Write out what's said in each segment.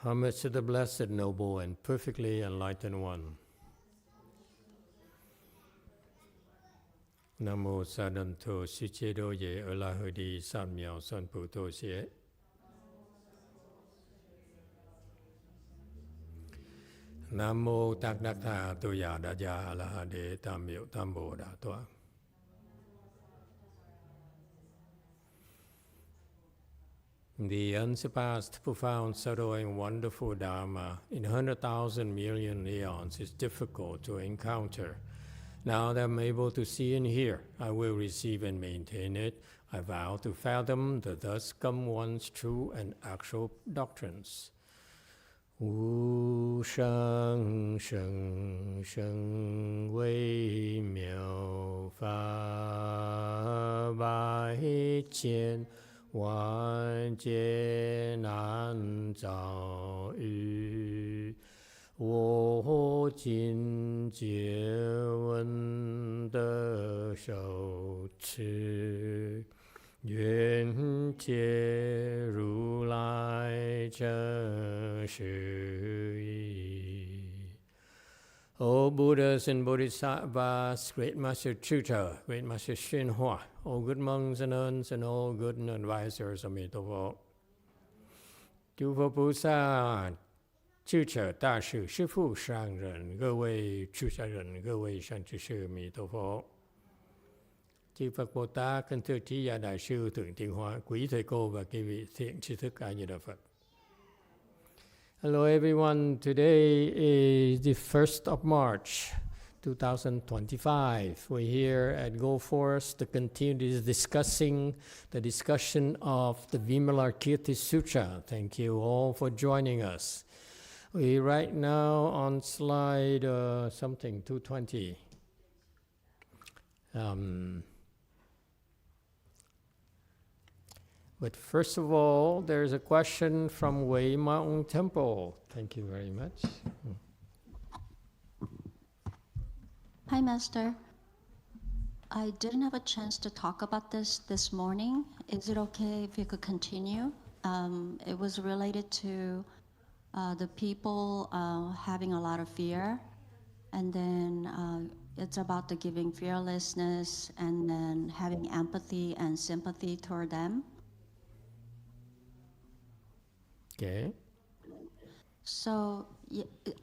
Homage to the Blessed, Noble, and Perfectly Enlightened One. Nam mô Sa Đan Thô Sư Chế Đô Ye Ở La Hơ Đi San Miao San Pu Tô Xie. Nam mô Tát Đắc Tha Tu Ya Đa Ya A La Ha Đế Tam Miệu Tam Bồ Đà Toa. The unsurpassed, profound, subtle, and wonderful Dharma in 100,000 million eons is difficult to encounter. Now that I'm able to see and hear, I will receive and maintain it. I vow to fathom the thus come one's true and actual doctrines. Wu sheng sheng sheng wei miao fa bai jian万劫难遭遇，我今见闻得受持，愿解如来真实义。O Buddhas and Bodhisattvas, Great Master Sutra, Great Master Xinhua, all good monks and nuns, and all good advisors of Amitabha. 诸佛菩萨、智者大士、师父上人、各位出家人、各位善知识、阿弥陀佛。Chư Phật Bồ Tát, kính thưa trí giả đại sư Thượng Tiên Hóa, quý thầy cô và quý vị thiện tri thức A Di Đà Phật. Hello everyone, today is the 1st of March 2025. We're here at Go Forest to continue discussing the discussion of the Vimalakirti Sutra. Thank you all for joining us. We're right now on slide 220. But first of all, there's a question from Wei Mountain Temple. Thank you very much. Hi, Master. I didn't have a chance to talk about this morning. Is it okay if you could continue? It was related to the people having a lot of fear. And then it's about the giving fearlessness and then having empathy and sympathy toward them. Okay. So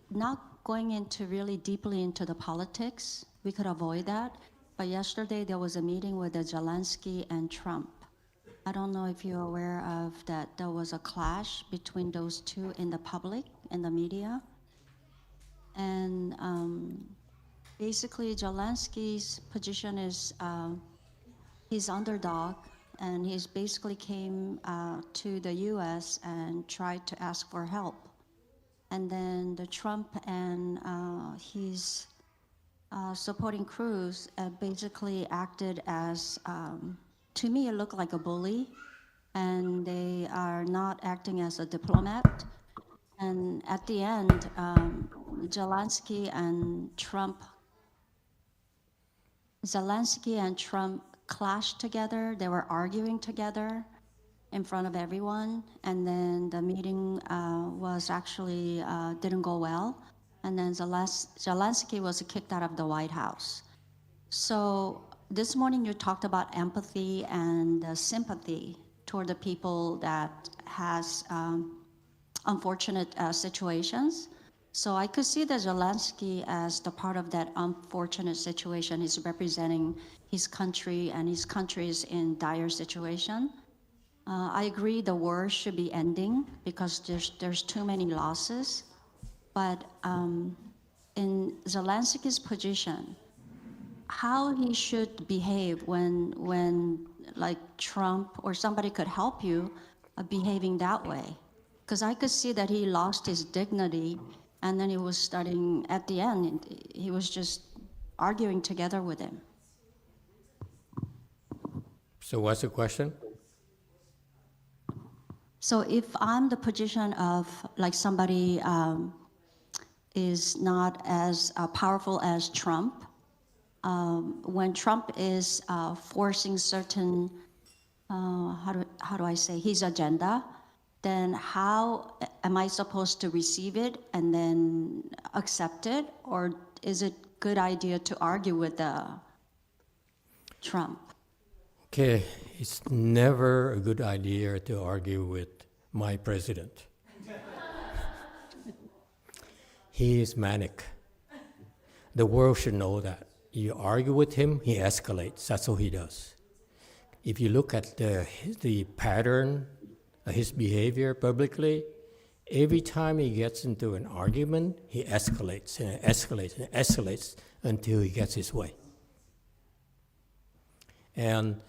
not going into really deeply into the politics, we could avoid that. But yesterday there was a meeting with Zelensky and Trump. I don't know if you're aware of that there was a clash between those two in the public, in the media. And basically Zelensky's position is he's underdog. And he's basically came to the U.S. and tried to ask for help. And then the Trump and his supporting crews basically acted as, to me, it looked like a bully. And they are not acting as a diplomat. And at the end, Zelensky and Trump clashed together. They were arguing together in front of everyone, and then the meeting was actually didn't go well, and then Zelensky was kicked out of the White House. So this morning you talked about empathy and sympathy toward the people that has unfortunate situations. So I could see that Zelensky as the part of that unfortunate situation. He's representing his country, and his country is in dire situation. I agree the war should be ending because there's too many losses. But in Zelensky's position, how he should behave when like Trump or somebody could help you behaving that way. Because I could see that he lost his dignity. And then he was starting, at the end, he was just arguing together with him. So what's the question? So if I'm the position of like somebody is not as powerful as Trump, when Trump is forcing certain, how do I say, his agenda, then how am I supposed to receive it and then accept it? Or is it a good idea to argue with Trump? Okay, it's never a good idea to argue with my president. He is manic. The world should know that. You argue with him, he escalates. That's what he does. If you look at the pattern of his behavior publicly, every time he gets into an argument, he escalates and escalates and escalates until he gets his way. And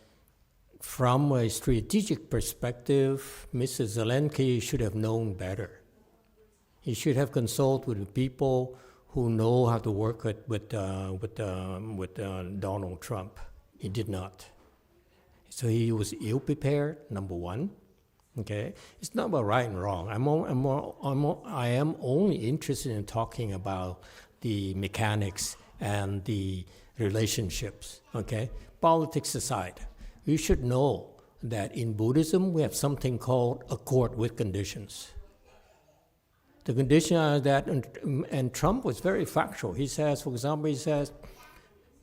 from a strategic perspective, Mr. Zelensky should have known better. He should have consulted with the people who know how to work with Donald Trump. He did not. So he was ill-prepared, number one. Okay, it's not about right and wrong. I am only interested in talking about the mechanics and the relationships. Okay, politics aside, you should know that in Buddhism we have something called accord with conditions. The condition is that, and Trump was very factual. He says, for example,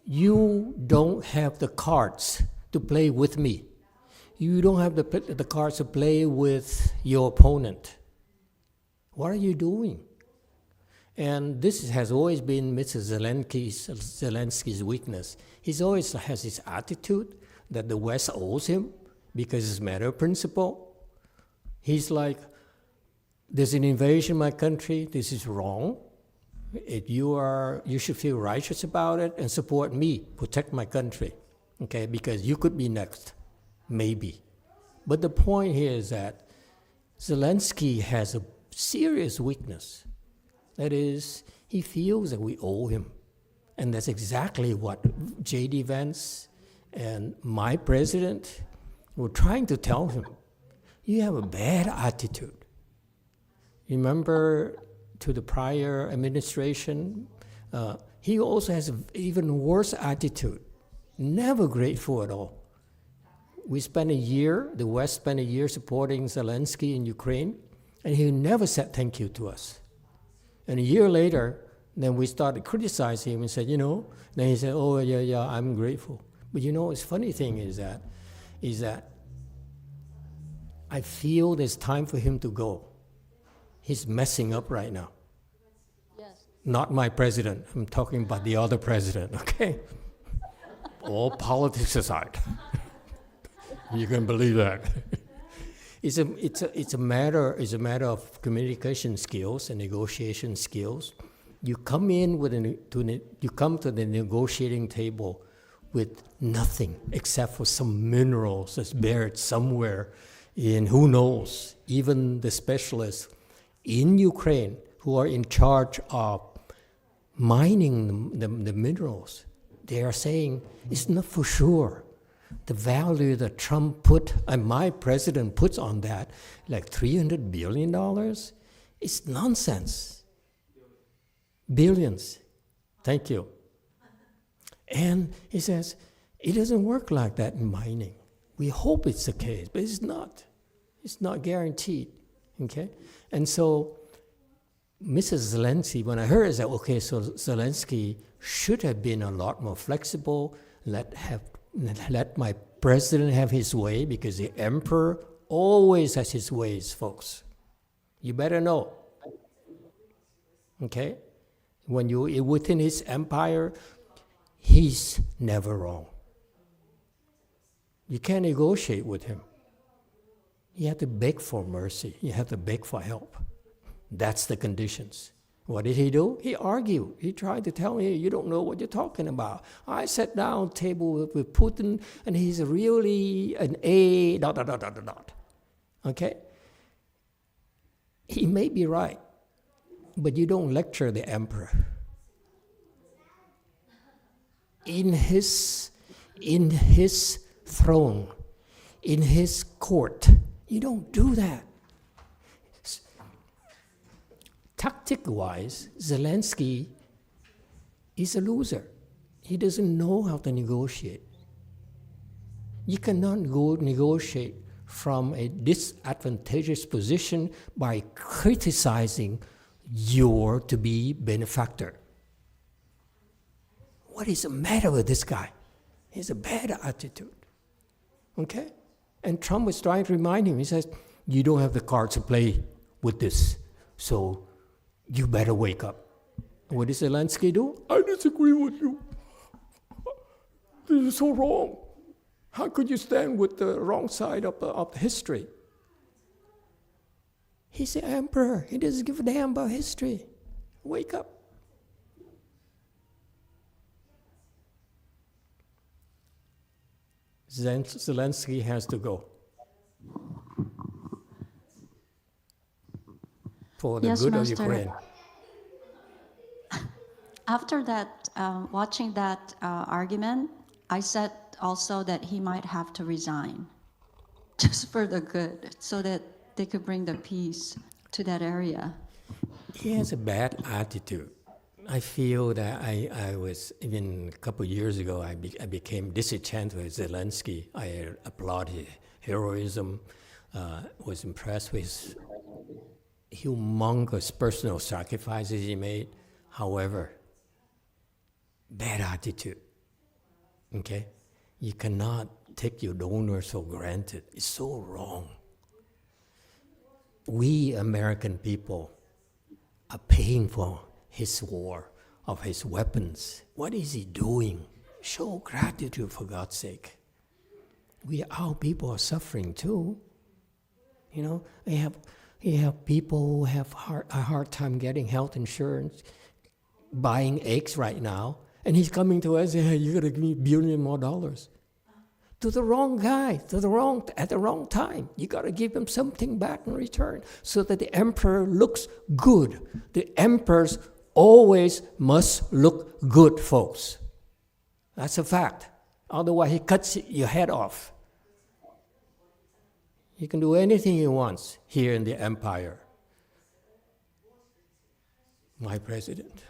you don't have the cards to play with me. You don't have the cards to play with your opponent. What are you doing? And this has always been Mr. Zelensky's weakness. He always has this attitude that the West owes him because it's a matter of principle. He's like, there's an invasion of my country, this is wrong. You should feel righteous about it and support me, protect my country, okay? Because you could be next, maybe. But the point here is that Zelensky has a serious weakness. That is, he feels that we owe him. And that's exactly what J.D. Vance and my president were trying to tell him. You have a bad attitude. Remember, to the prior administration, he also has an even worse attitude. Never grateful at all. We spent a year, the West spent a year supporting Zelensky in Ukraine, and he never said thank you to us. And a year later, then we started criticizing him and said, then he said, oh, yeah, I'm grateful. But the funny thing is that I feel there's time for him to go. He's messing up right now. Yes. Not my president. I'm talking about the other president, okay? All politics aside. You can believe that. It's a matter of communication skills and negotiation skills. You come to the negotiating table with nothing except for some minerals that's buried somewhere in who knows, even the specialists in Ukraine who are in charge of mining the minerals. They are saying it's not for sure. The value that Trump put, and my president puts on that, like $300 billion, it's nonsense. Billions. Thank you. And he says, it doesn't work like that in mining. We hope it's the case, but it's not. It's not guaranteed. Okay? And so, Mrs. Zelensky, when I heard it, I said, okay, so Zelensky should have been a lot more flexible, let my president have his way, because the emperor always has his ways, folks. You better know. Okay? When you're within his empire, he's never wrong. You can't negotiate with him. You have to beg for mercy. You have to beg for help. That's the conditions. What did he do? He argued. He tried to tell me, you don't know what you're talking about. I sat down at table with Putin, and he's really an A, ... Okay? He may be right, but you don't lecture the emperor. In his throne, in his court, you don't do that. Tactic-wise, Zelensky is a loser. He doesn't know how to negotiate. You cannot go negotiate from a disadvantageous position by criticizing your to-be benefactor. What is the matter with this guy? He has a bad attitude. Okay? And Trump was trying to remind him. He says, you don't have the cards to play with this, so you better wake up. What did Zelensky do? I disagree with you. This is so wrong. How could you stand with the wrong side of history? He's the emperor. He doesn't give a damn about history. Wake up. Zelensky has to go. For the good of Ukraine. After that, watching that argument, I said also that he might have to resign, just for the good, so that they could bring the peace to that area. He has a bad attitude. I feel that I was, even a couple of years ago, I became disenchanted with Zelensky. I applaud his heroism, was impressed with humongous personal sacrifices he made. However, bad attitude, okay? You cannot take your donors for granted. It's so wrong. We American people are paying for his war, of his weapons. What is he doing? Show gratitude, for God's sake. Our people are suffering too. You know, you have people who have a hard time getting health insurance, buying eggs right now, and he's coming to us and saying, hey, you gotta give me $1 billion more. To the wrong guy, at the wrong time. You gotta give him something back in return so that the emperor looks good. The emperors always must look good, folks. That's a fact. Otherwise, he cuts your head off. He can do anything he wants here in the empire. My president.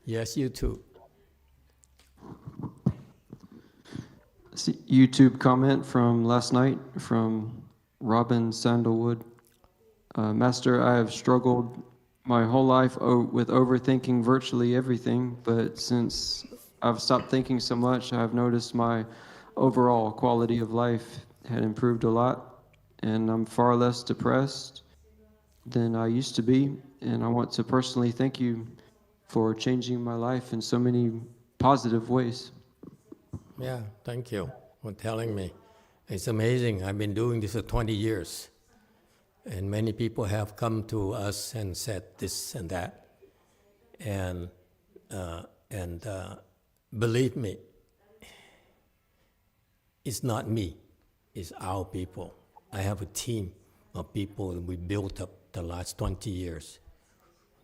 Yes, you too. YouTube comment from last night from Robin Sandalwood. Master, I have struggled my whole life with overthinking virtually everything, but since I've stopped thinking so much, I've noticed my overall quality of life had improved a lot, and I'm far less depressed than I used to be, and I want to personally thank you for changing my life in so many positive ways. Yeah, thank you for telling me. It's amazing. I've been doing this for 20 years. And many people have come to us and said this and that. And believe me, it's not me, it's our people. I have a team of people that we built up the last 20 years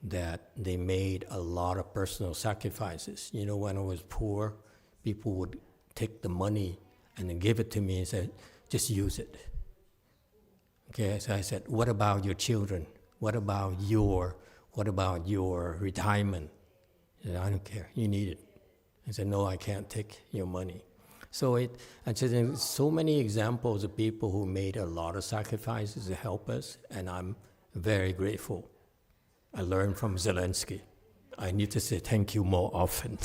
that they made a lot of personal sacrifices. You know, when I was poor, people would take the money and then give it to me and say, just use it. Okay, so I said, what about your children? What about your retirement? He said, I don't care, you need it. I said, no, I can't take your money. So there's so many examples of people who made a lot of sacrifices to help us, and I'm very grateful. I learned from Zelensky. I need to say thank you more often.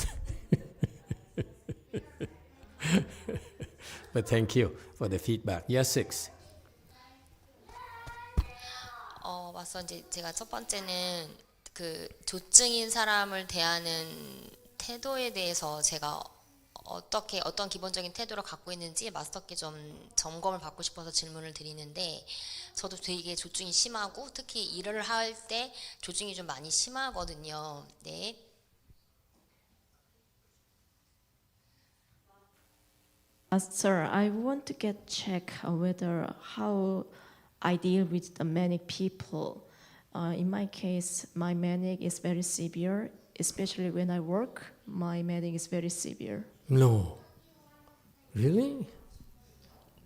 But thank you for the feedback. Yes, 6. 맞서 이제 제가 첫 번째는 그 조증인 사람을 대하는 태도에 대해서 제가 어떤 기본적인 태도를 갖고 있는지 마스터께 좀 점검을 받고 싶어서 질문을 드리는데, 저도 되게 조증이 심하고 특히 일을 할 때 조증이 좀 많이 심하거든요. 네. Sir, I want to get check whether how I deal with the manic people. In my case, my manic is very severe, especially when I work. My manic is very severe. No. Really?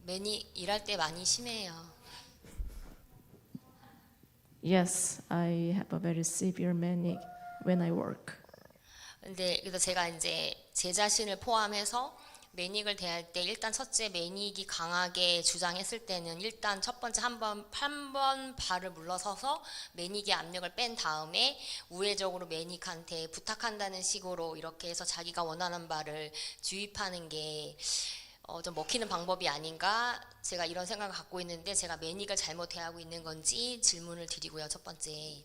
매니 일할 때 많이 심해요. Yes, I have a very severe manic when I work. 근데 그래서 제가 이제 제 자신을 포함해서 매닉을 대할 때 일단 첫째 매닉이 강하게 주장했을 때는 일단 첫 번째 한 번 발을 물러서서 매닉의 압력을 뺀 다음에 우회적으로 매닉한테 부탁한다는 식으로 이렇게 해서 자기가 원하는 바를 주입하는 게 좀 먹히는 방법이 아닌가 제가 이런 생각을 갖고 있는데 제가 매닉을 잘못 대하고 있는 건지 질문을 드리고요. 첫 번째.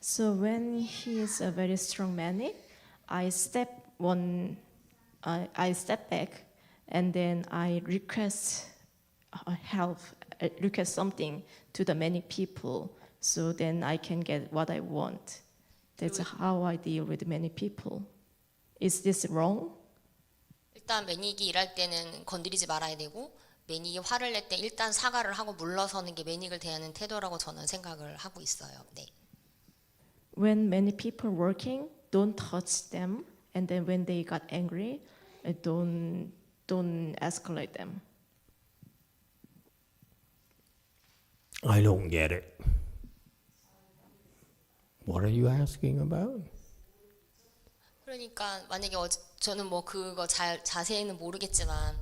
So when he is a very strong manic, I step back, and then I request help, request something to the manic people, so then I can get what I want. That's how I deal with many people. Is this wrong? 일단 매닉이 일할 때는 건드리지 말아야 되고 매닉이 화를 낼 때 일단 사과를 하고 물러서는 게 매닉을 대하는 태도라고 저는 생각을 하고 있어요. 네. When many people working, don't touch them, and then when they got angry, don't escalate them. I don't get it. What are you asking about? 그러니까 만약에 저는 뭐 그거 자세히는 모르겠지만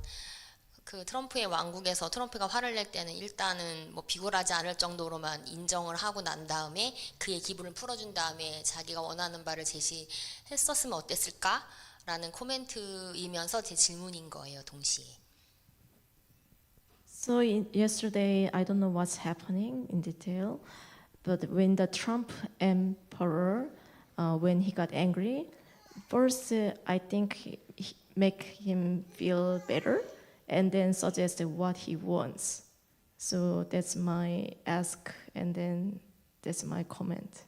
그 트럼프의 왕국에서 트럼프가 화를 낼 때는 일단은 뭐 비굴하지 않을 정도로만 인정을 하고 난 다음에 그의 기분을 풀어준 다음에 자기가 원하는 바를 제시했었으면 어땠을까라는 코멘트이면서 제 질문인 거예요, 동시에. So yesterday, I don't know what's happening in detail, but when the Trump emperor, when he got angry, first I think he make him feel better, and then suggest what he wants. So that's my ask, and then that's my comment.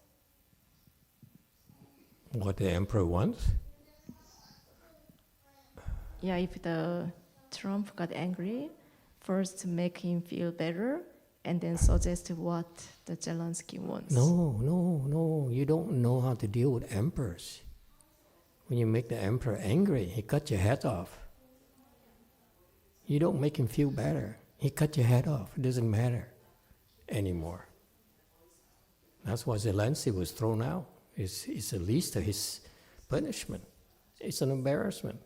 What the emperor wants? Yeah, if the Trump got angry, first make him feel better, and then suggest what the Zelensky wants. No. You don't know how to deal with emperors. When you make the emperor angry, he cut your head off. You don't make him feel better. He cut your head off. It doesn't matter anymore. That's why Zelensky was thrown out. It's the least of his punishment. It's an embarrassment.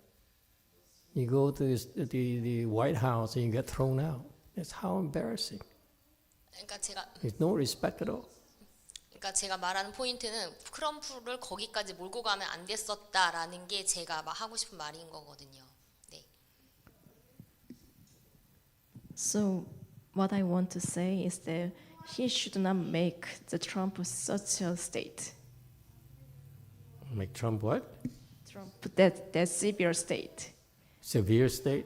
You go to the White House and you get thrown out. That's how embarrassing. 그러니까 제가 There's no respect at all. 그러니까 제가 말하는 포인트는 트럼프를 거기까지 몰고 가면 안 됐었다라는 게 제가 막 하고 싶은 말인 거거든요. 네. So what I want to say is that he should not make the Trump such a state. Make Trump what? Trump that severe state. Severe state?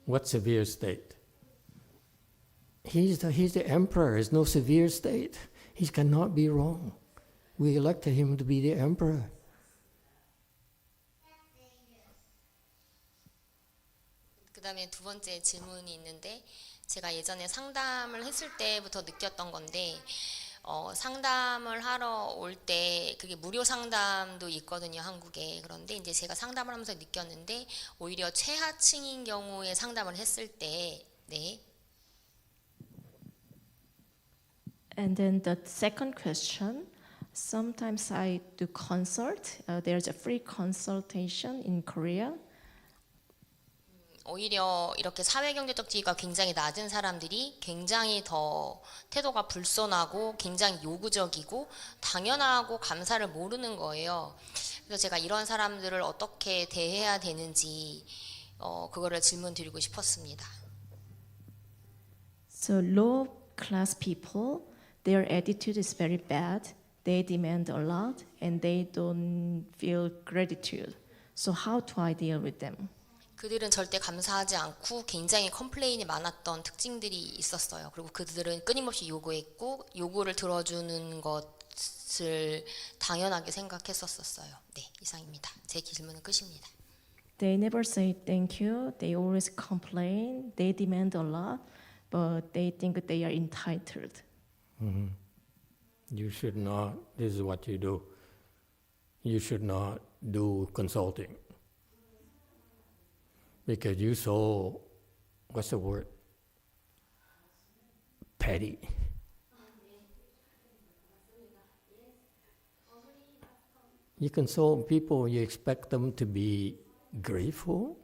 What severe state? He's the emperor. There's no severe state. He cannot be wrong. We elected him to be the emperor. 그다음에 두 번째 질문이 있는데 제가 예전에 상담을 했을 때부터 느꼈던 건데 상담을 하러 올 때 그게 무료 상담도 있거든요, 한국에. 그런데 이제 제가 상담을 하면서 느꼈는데 오히려 최하층인 경우에 상담을 했을 때 네. And then the second question, sometimes I do consult. There's a free consultation in Korea. 오히려 이렇게 사회경제적 지위가 굉장히 낮은 사람들이 굉장히 더 태도가 불손하고 굉장히 요구적이고 당연하고 감사를 모르는 거예요. 그래서 제가 이런 사람들을 어떻게 대해야 되는지 그거를 질문 드리고 싶었습니다. So low class people, their attitude is very bad. They demand a lot and they don't feel gratitude. So how do I deal with them? 그들은 절대 감사하지 않고 굉장히 컴플레인이 많았던 특징들이 있었어요. 그리고 그들은 끊임없이 요구했고 요구를 들어주는 것을 당연하게 생각했었어요. 네, 이상입니다. 제 질문은 끝입니다. They never say thank you. They always complain. They demand a lot, but they think they are entitled. You should not, this is what you do. You should not do consulting. Because you're so, what's the word? Petty. You consult people, you expect them to be grateful?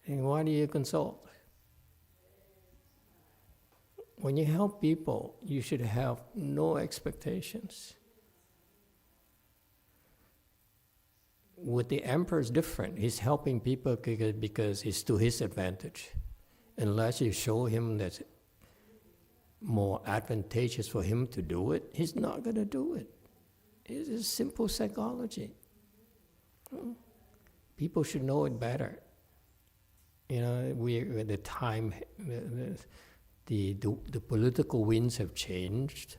And why do you consult? When you help people, you should have no expectations. With the emperor, it's different. He's helping people because it's to his advantage. Unless you show him that it's more advantageous for him to do it, he's not going to do it. It's a simple psychology. People should know it better. You know, at the time, the political winds have changed,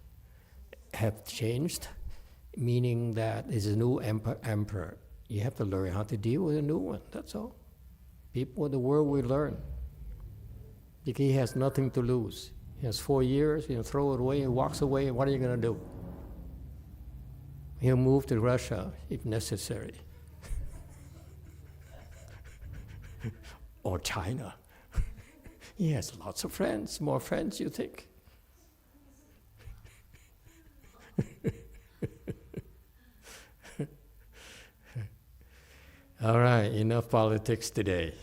meaning that there's a new emperor. You have to learn how to deal with a new one, that's all. People of the world will learn. Because he has nothing to lose. He has 4 years, throw it away, he walks away, what are you going to do? He'll move to Russia if necessary. Or China. He has lots of friends, more friends, you think? All right, enough politics today.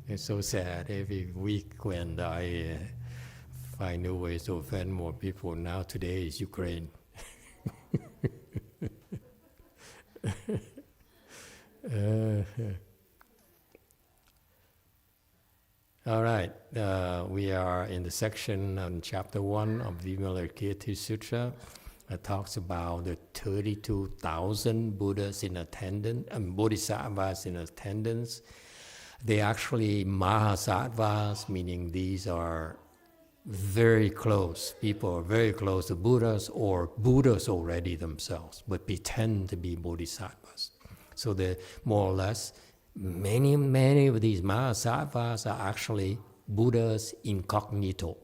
It's so sad every week when I find new ways to offend more people. Now today is Ukraine. All right, we are in the section on chapter 1 of Vimalakirti Sutra. It talks about the 32,000 Buddhas in attendance, and Bodhisattvas in attendance. They actually Mahasattvas, meaning these are very close. People are very close to Buddhas or Buddhas already themselves, but pretend to be Bodhisattvas. So the more or less, many of these Mahasattvas are actually Buddhas incognito.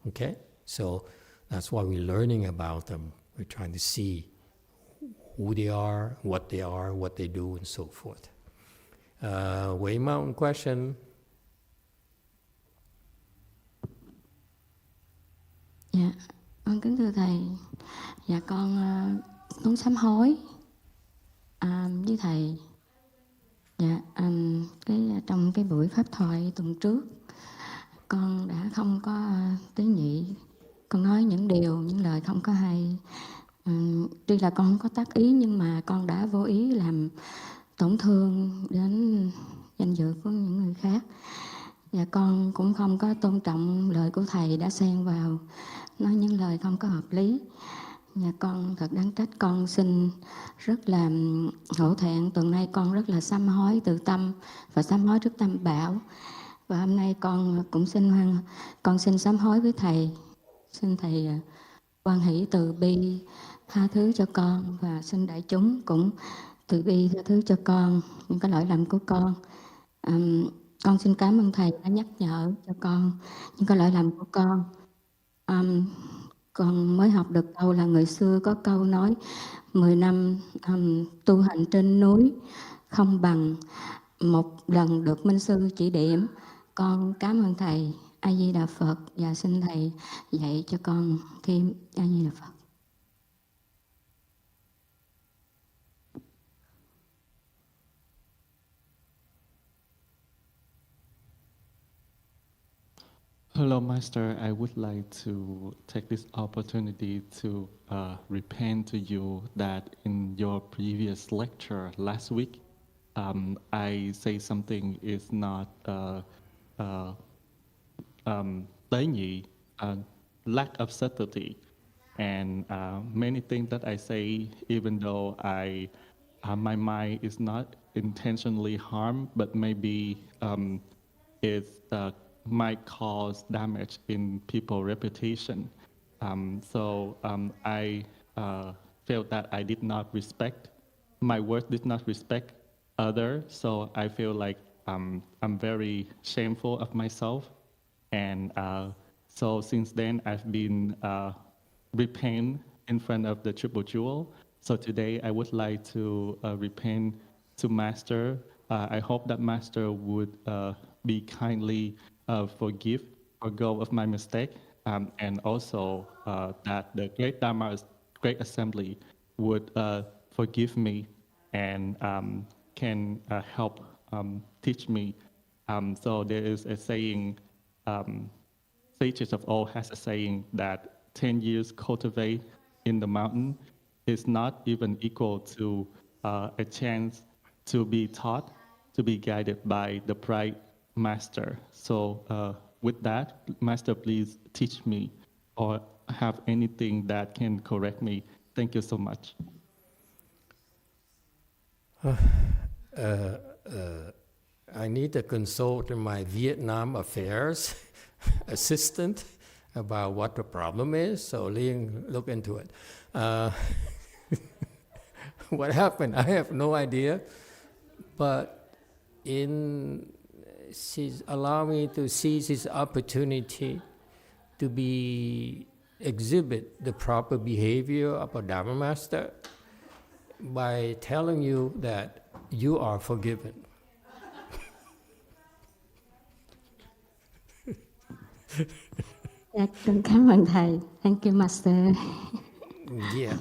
Okay? So that's why we're learning about them. We're trying to see who they are, what they do, and so forth. Wei Mountain question. Dạ, con kính thưa thầy. Dạ con muốn sám hối với thầy. Dạ, trong cái buổi pháp thoại tuần trước, con đã không có tế nhị. Con nói những lời không có hay. Tuy là con không có tác ý nhưng mà con đã vô ý làm tổn thương đến danh dự của những người khác. Và con cũng không có tôn trọng lời của thầy đã xen vào, nói những lời không có hợp lý. Và con thật đáng trách, con xin rất là hổ thẹn. Tuần nay con rất là sám hối từ tâm và sám hối trước Tam Bảo. Và hôm nay con cũng xin sám hối với thầy. Xin thầy hoan hỷ từ bi tha thứ cho con, và xin đại chúng cũng từ bi tha thứ cho con những cái lỗi lầm của con. Con xin cảm ơn thầy đã nhắc nhở cho con những cái lỗi lầm của con. Con mới học được câu là người xưa có câu nói 10 năm tu hành trên núi không bằng một lần được minh sư chỉ điểm. Con cảm ơn thầy. A Di Đà Phật, và xin thầy dạy cho con thêm. A Di Đà Phật. Hello, Master. I would like to take this opportunity to repent to you that in your previous lecture last week, I say something is not tế nhị, lack of subtlety, and many things that I say, even though my mind is not intentionally harmed, but maybe it might cause damage in people's reputation. So I felt that I did not respect, my words did not respect others, so I feel like I'm very shameful of myself. And so since then, I've been repent in front of the Triple Jewel. So today, I would like to repent to Master. I hope that Master would be kindly forgive forgo of my mistake, and also that the Great Dharma, Great Assembly would forgive me and can help teach me. So there is a saying, sages of old has a saying that 10 years cultivate in the mountain is not even equal to a chance to be taught, to be guided by the bright master. So with that, Master, please teach me or have anything that can correct me. Thank you so much. I need to consult my Vietnam affairs assistant about what the problem is, so Liang look into it. What happened? I have no idea, but she's allowed me to seize this opportunity to exhibit the proper behavior of a Dharma master by telling you that you are forgiven. Con cảm ơn thầy. Thank you, Master. Yeah.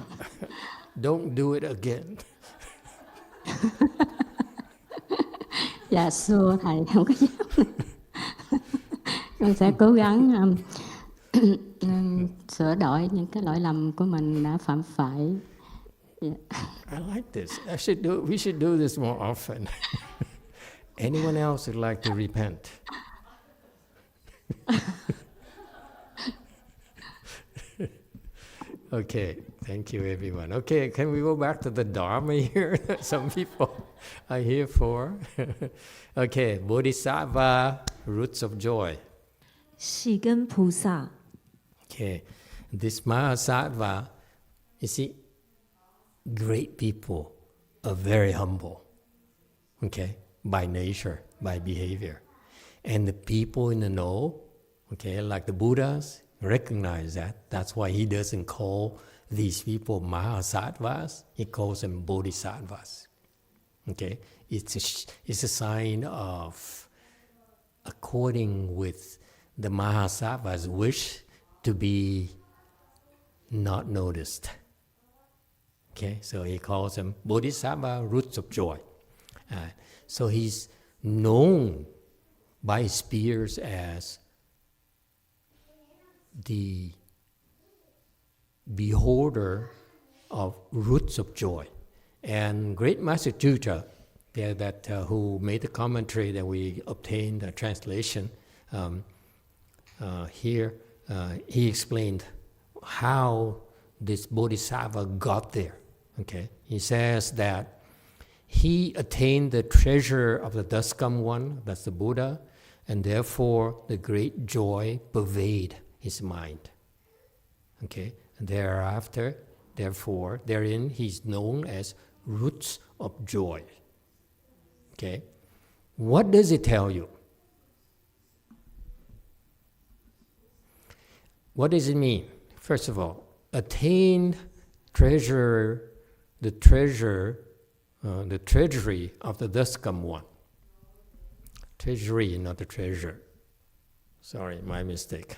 Don't do it again. Dạ, xua thầy, không có dám. Con sẽ cố gắng sửa đổi những cái lỗi lầm của mình đã phạm phải. Yeah. I like this. We should do this more often. Anyone else would like to repent? Okay, thank you everyone. Okay, can we go back to the Dharma here? Some people are here for. Okay, Bodhisattva, roots of joy. 是跟菩萨 Okay, this Mahasattva, you see, great people are very humble, okay, by nature, by behavior. And the people in the know, okay, like the Buddhas, recognize that. That's why he doesn't call these people Mahasattvas, he calls them Bodhisattvas. Okay, it's a sign of according with the Mahasattva's wish to be not noticed. Okay, so he calls them Bodhisattva, roots of joy. So he's known by his peers as the beholder of roots of joy. And Great Master Sutra, who made the commentary that we obtained a translation here, he explained how this Bodhisattva got there. Okay, he says that he attained the treasure of the Duskam one, that's the Buddha, and therefore the great joy pervade his mind. Okay, and thereafter, therefore, therein he's known as roots of joy. Okay, what does it tell you? What does it mean? First of all, attained treasure, the treasury of the Duskam one. Treasury, not the treasure. Sorry, my mistake.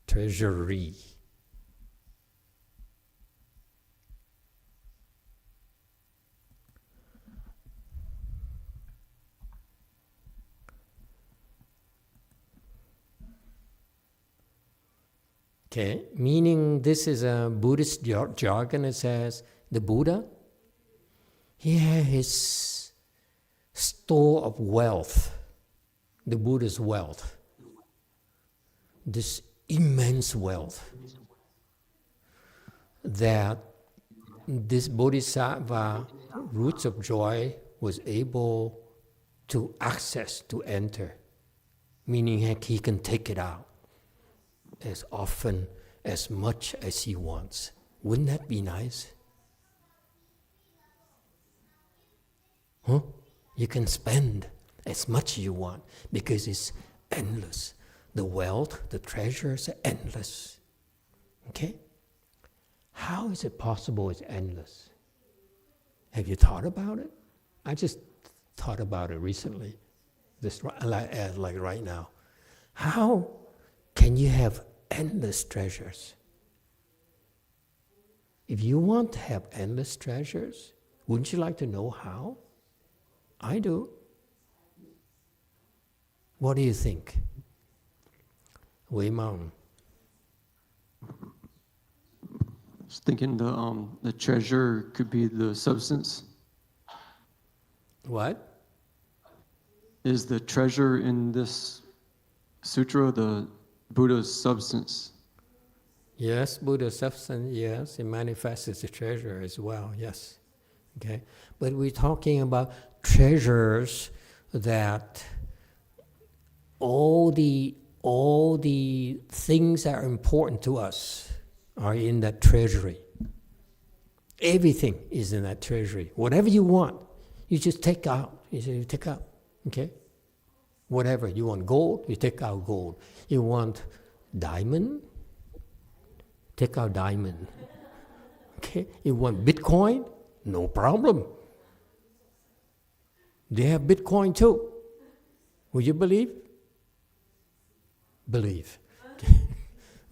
Treasury. Okay, meaning this is a Buddhist jargon. It says the Buddha, he had his store of wealth, the Buddha's wealth, this immense wealth that this Bodhisattva, roots of joy, was able to access, to enter, meaning he can take it out as often, as much as he wants. Wouldn't that be nice? Huh? You can spend as much as you want because it's endless. The wealth, the treasures are endless. Okay? How is it possible it's endless? Have you thought about it? I just thought about it recently, like right now. How can you have endless treasures? If you want to have endless treasures, wouldn't you like to know how? I do. What do you think? Wei Mao. I was thinking the treasure could be the substance. What? Is the treasure in this sutra the Buddha's substance? Yes, Buddha's substance, yes, it manifests as a treasure as well, yes. Okay, but we're talking about treasures that all the things that are important to us are in that treasury. Everything is in that treasury. Whatever you want, you just take out. You take out, okay? Whatever, you want gold, you take out gold. You want diamond, take out diamond. Okay, you want Bitcoin, no problem. They have Bitcoin too. Will you believe? Believe.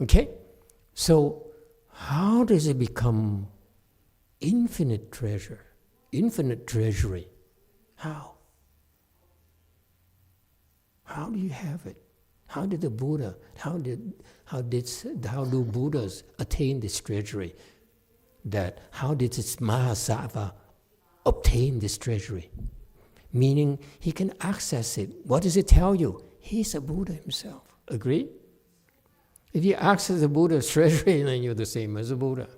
Okay? So, how does it become infinite treasure? Infinite treasury? How? How do you have it? How did the Buddha, how do Buddhas attain this treasury? How did this Mahasattva obtain this treasury? Meaning he can access it. What does it tell you? He's a Buddha himself. Agree? If you access the Buddha's treasury, then you're the same as a Buddha.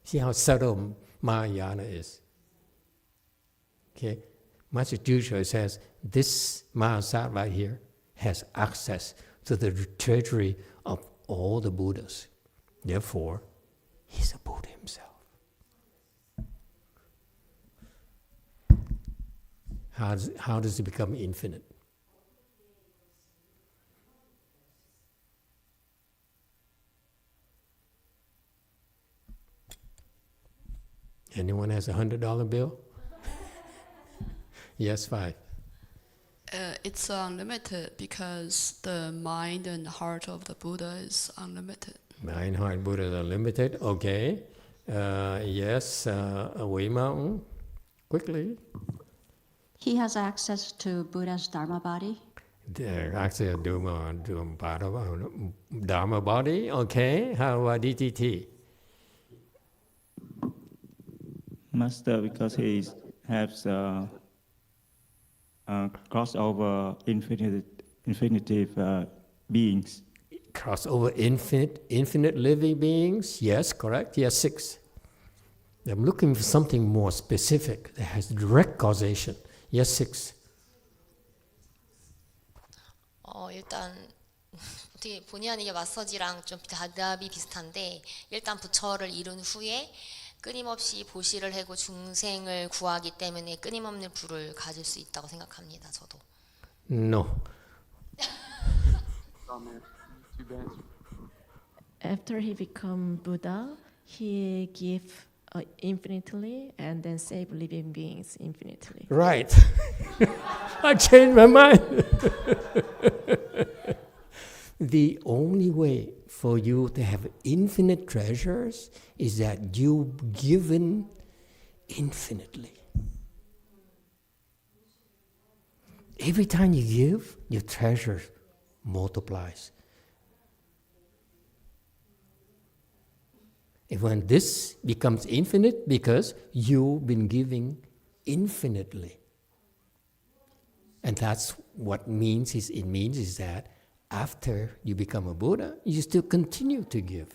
See how subtle Mahayana is. Okay? Master Jusha says, this Mahasattva right here has access to the treasury of all the Buddhas. Therefore, he's a Buddha himself. How does it become infinite? Anyone has a $100 bill? Yes, 5. It's unlimited because the mind and heart of the Buddha is unlimited. Mind, heart, Buddha is unlimited. Okay. Yes, Wei Mao. Quickly. He has access to Buddha's Dharma body. Access to Dharma body. Okay. How about DTT? Master, because he has crossover infinitive beings. Crossover infinite living beings? Yes, correct. Yes, 6. I'm looking for something more specific that has direct causation. Yes, 6. 일단 어떻게 본의 아니게 마사지랑 좀 답이 비슷한데 일단 부처를 이룬 후에 끊임없이 보시를 하고 중생을 구하기 때문에 끊임없는 부를 가질 수 있다고 생각합니다. 저도. No. After he become Buddha, he give infinitely and then save living beings infinitely. Right. I changed my mind. The only way for you to have infinite treasures is that you've given infinitely. Every time you give, your treasure multiplies. And when this becomes infinite, because you've been giving infinitely. And that's what it means is that after you become a Buddha, you still continue to give.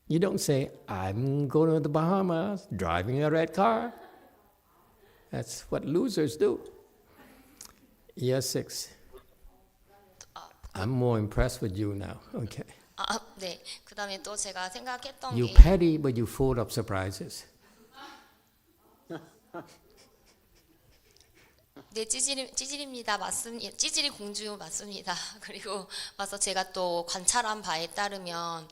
You don't say, I'm going to the Bahamas, driving a red car. That's what losers do. Yes, 6. I'm more impressed with you now. Okay. 네. 그다음에 또 제가 생각했던 You 게 petty, but you full of surprises. 네, 찌질입니다. 맞습니다. 찌질이 공주 맞습니다. 그리고 와서 제가 또 관찰한 바에 따르면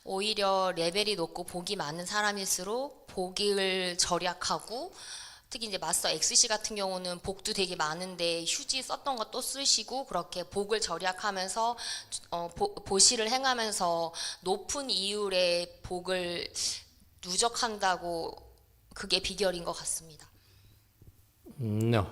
오히려 레벨이 높고 복이 많은 사람일수록 복을 절약하고 특히 이제 마스터 XC 같은 경우는 복도 되게 많은데 휴지 썼던 거 또 쓰시고 그렇게 복을 절약하면서 보시를 행하면서 높은 이율의 복을 누적한다고 그게 비결인 것 같습니다. No.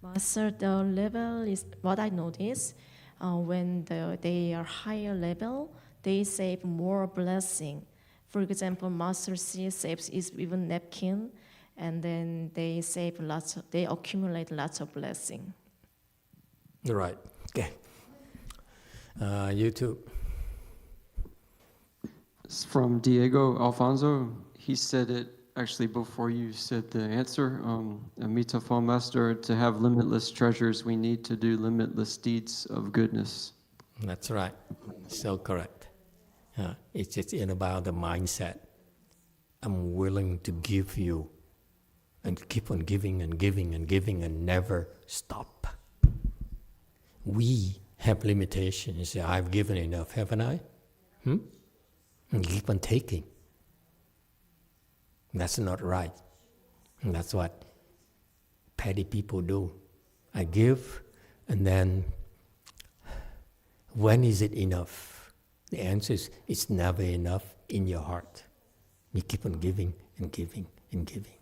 Master, the level is what I notice. When they are higher level, they save more blessing. For example, Master C saves even napkin, and then they save they accumulate lots of blessing. Right. Okay. You too. It's from Diego Alfonso. He said it actually before you said the answer. Amita Fall Master, to have limitless treasures, we need to do limitless deeds of goodness. That's right. So correct. It's just about the mindset. I'm willing to give you and keep on giving and giving and giving and never stop. We have limitations. I've given enough, haven't I? And keep on taking. That's not right. And that's what petty people do. I give, and then when is it enough? The answer is it's never enough in your heart. You keep on giving and giving and giving.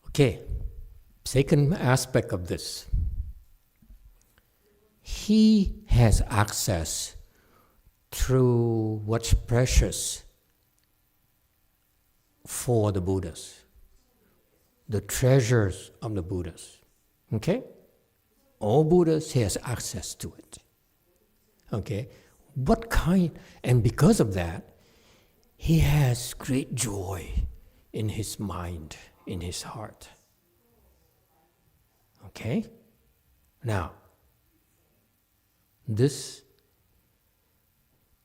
Okay, second aspect of this. He has access through what's precious for the Buddhas, the treasures of the Buddhas. Okay? All Buddhas, he has access to it. Okay? What kind, and because of that, he has great joy in his mind, in his heart. Okay? Now, this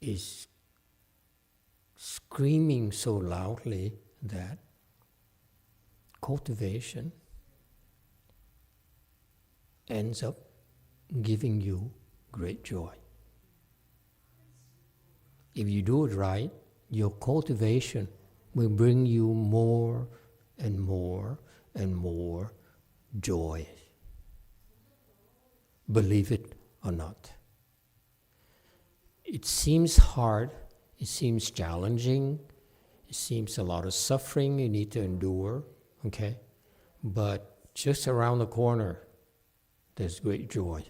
is screaming so loudly that cultivation ends up giving you great joy. If you do it right, your cultivation will bring you more and more and more joy. Believe it or not. It seems hard, it seems challenging, it seems a lot of suffering you need to endure, okay? But just around the corner, there's great joy.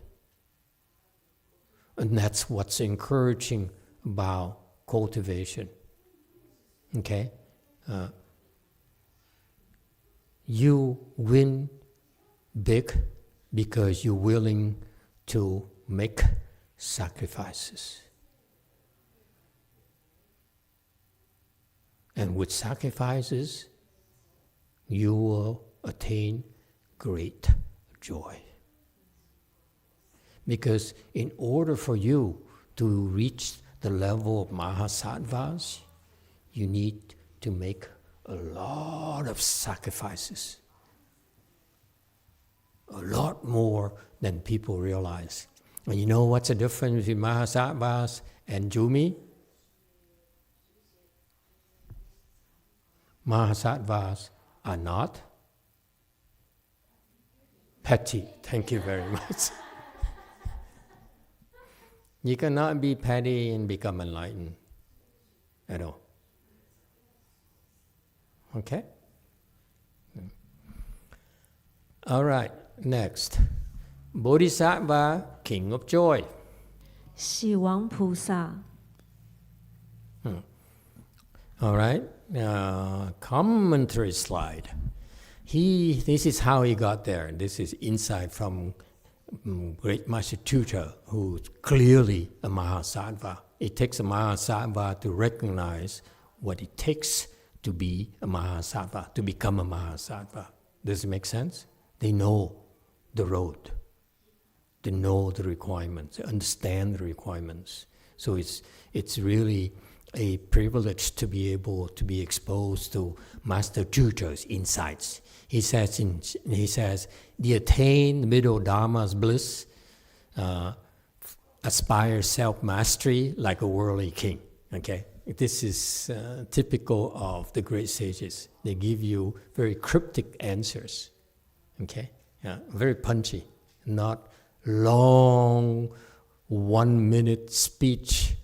And that's what's encouraging about cultivation, okay? You win big because you're willing to make sacrifices. And with sacrifices, you will attain great joy. Because in order for you to reach the level of Mahasattvas, you need to make a lot of sacrifices. A lot more than people realize. And you know what's the difference between Mahasattvas and Jumi? Mahasattvas are not petty. Thank you very much. You cannot be petty and become enlightened at all. Okay? All right, next. Bodhisattva, King of Joy. 喜王菩萨 All right, commentary slide. This is how he got there. This is insight from great Master Tutor, who's clearly a Mahasattva. It takes a Mahasattva to recognize what it takes to be a Mahasattva, to become a Mahasattva. Does it make sense? They know the road. They know the requirements. They understand the requirements. So it's really a privilege to be able to be exposed to Master Tutor's insights. He says, the attained middle Dharma's bliss aspire self-mastery like a worldly king. Okay, this is typical of the great sages. They give you very cryptic answers. Okay, very punchy, not long 1 minute speech.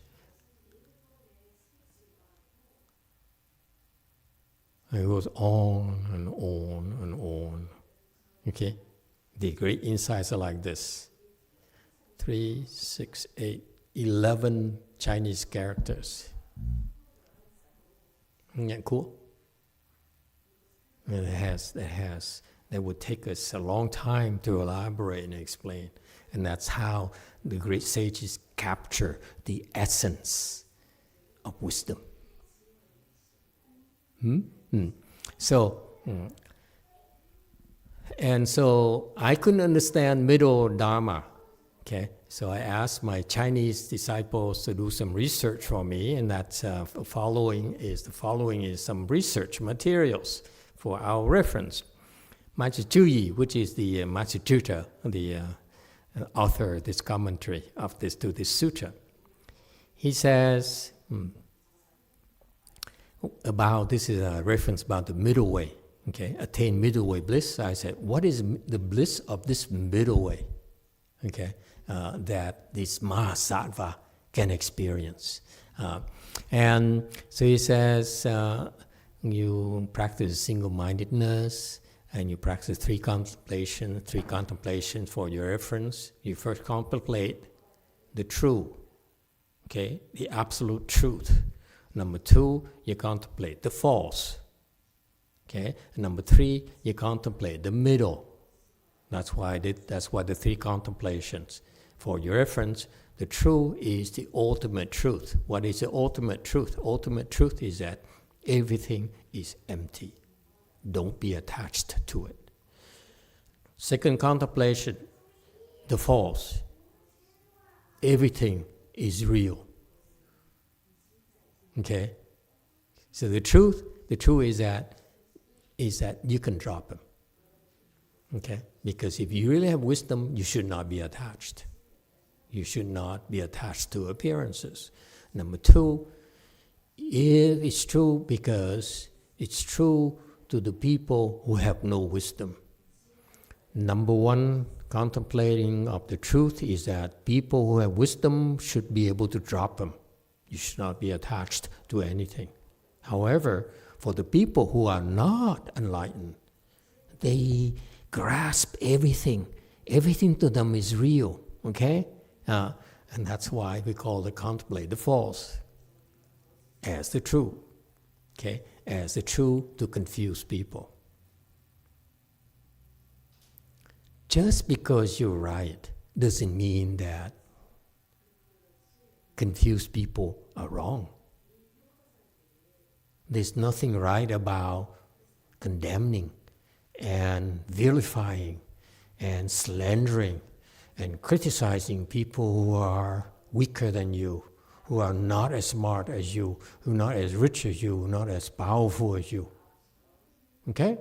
It goes on and on and on. Okay, the great insights are like this. 3, 6, 8, 11 Chinese characters. Isn't that cool? And that would take us a long time to elaborate and explain. And that's how the great sages capture the essence of wisdom. So I couldn't understand middle Dharma. Okay, so I asked my Chinese disciples to do some research for me, and that's the following is some research materials for our reference. Master Zhuyi, which is the master tutor, the author of this commentary of this sutra, he says this is a reference about the middle way. Okay, attain middle way bliss. I said, what is the bliss of this middle way? Okay. That this Mahasattva can experience. And so he says, you practice single-mindedness, and you practice three contemplations for your reference. You first contemplate the true, okay, the absolute truth. Number 2, you contemplate the false. Okay, and number 3, you contemplate the middle. That's why the 3 contemplations. For your reference, the true is the ultimate truth. What is the ultimate truth? Ultimate truth is that everything is empty. Don't be attached to it. Second contemplation, the false. Everything is real. Okay? So the truth is that you can drop them. Okay? Because if you really have wisdom, you should not be attached. You should not be attached to appearances. Number 2, it's true because it's true to the people who have no wisdom. Number 1, contemplating of the truth is that people who have wisdom should be able to drop them. You should not be attached to anything. However, for the people who are not enlightened, they grasp everything. Everything to them is real, okay? And that's why we contemplate the false as the true, okay? As the true to confuse people. Just because you're right doesn't mean that confused people are wrong. There's nothing right about condemning and vilifying and slandering and criticizing people who are weaker than you, who are not as smart as you, who are not as rich as you, not as powerful as you. Okay?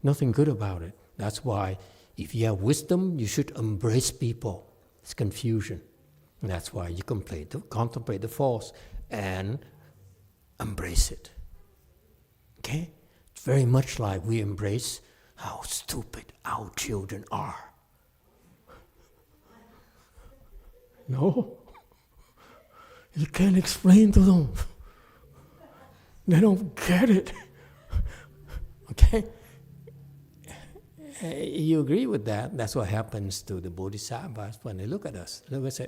Nothing good about it. That's why if you have wisdom, you should embrace people. It's confusion. And that's why you contemplate the false and embrace it. Okay? It's very much like we embrace how stupid our children are. No, you can't explain to them. They don't get it. Okay? You agree with that? That's what happens to the bodhisattvas when they look at us. They will say,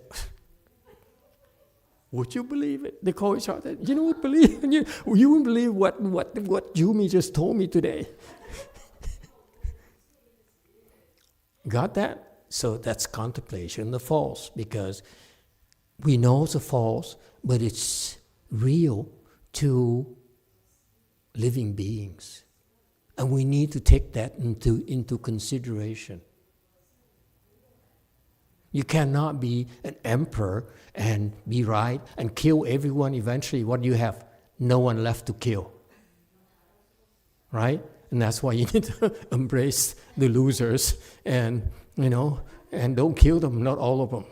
would you believe it? They call each other, you wouldn't believe you wouldn't believe what Yumi just told me today. Got that? So that's contemplation, the false, because we know the false, but it's real to living beings. And we need to take that into consideration. You cannot be an emperor and be right and kill everyone. Eventually, what do you have? No one left to kill. Right? And that's why you need to embrace the losers and, and don't kill them, not all of them.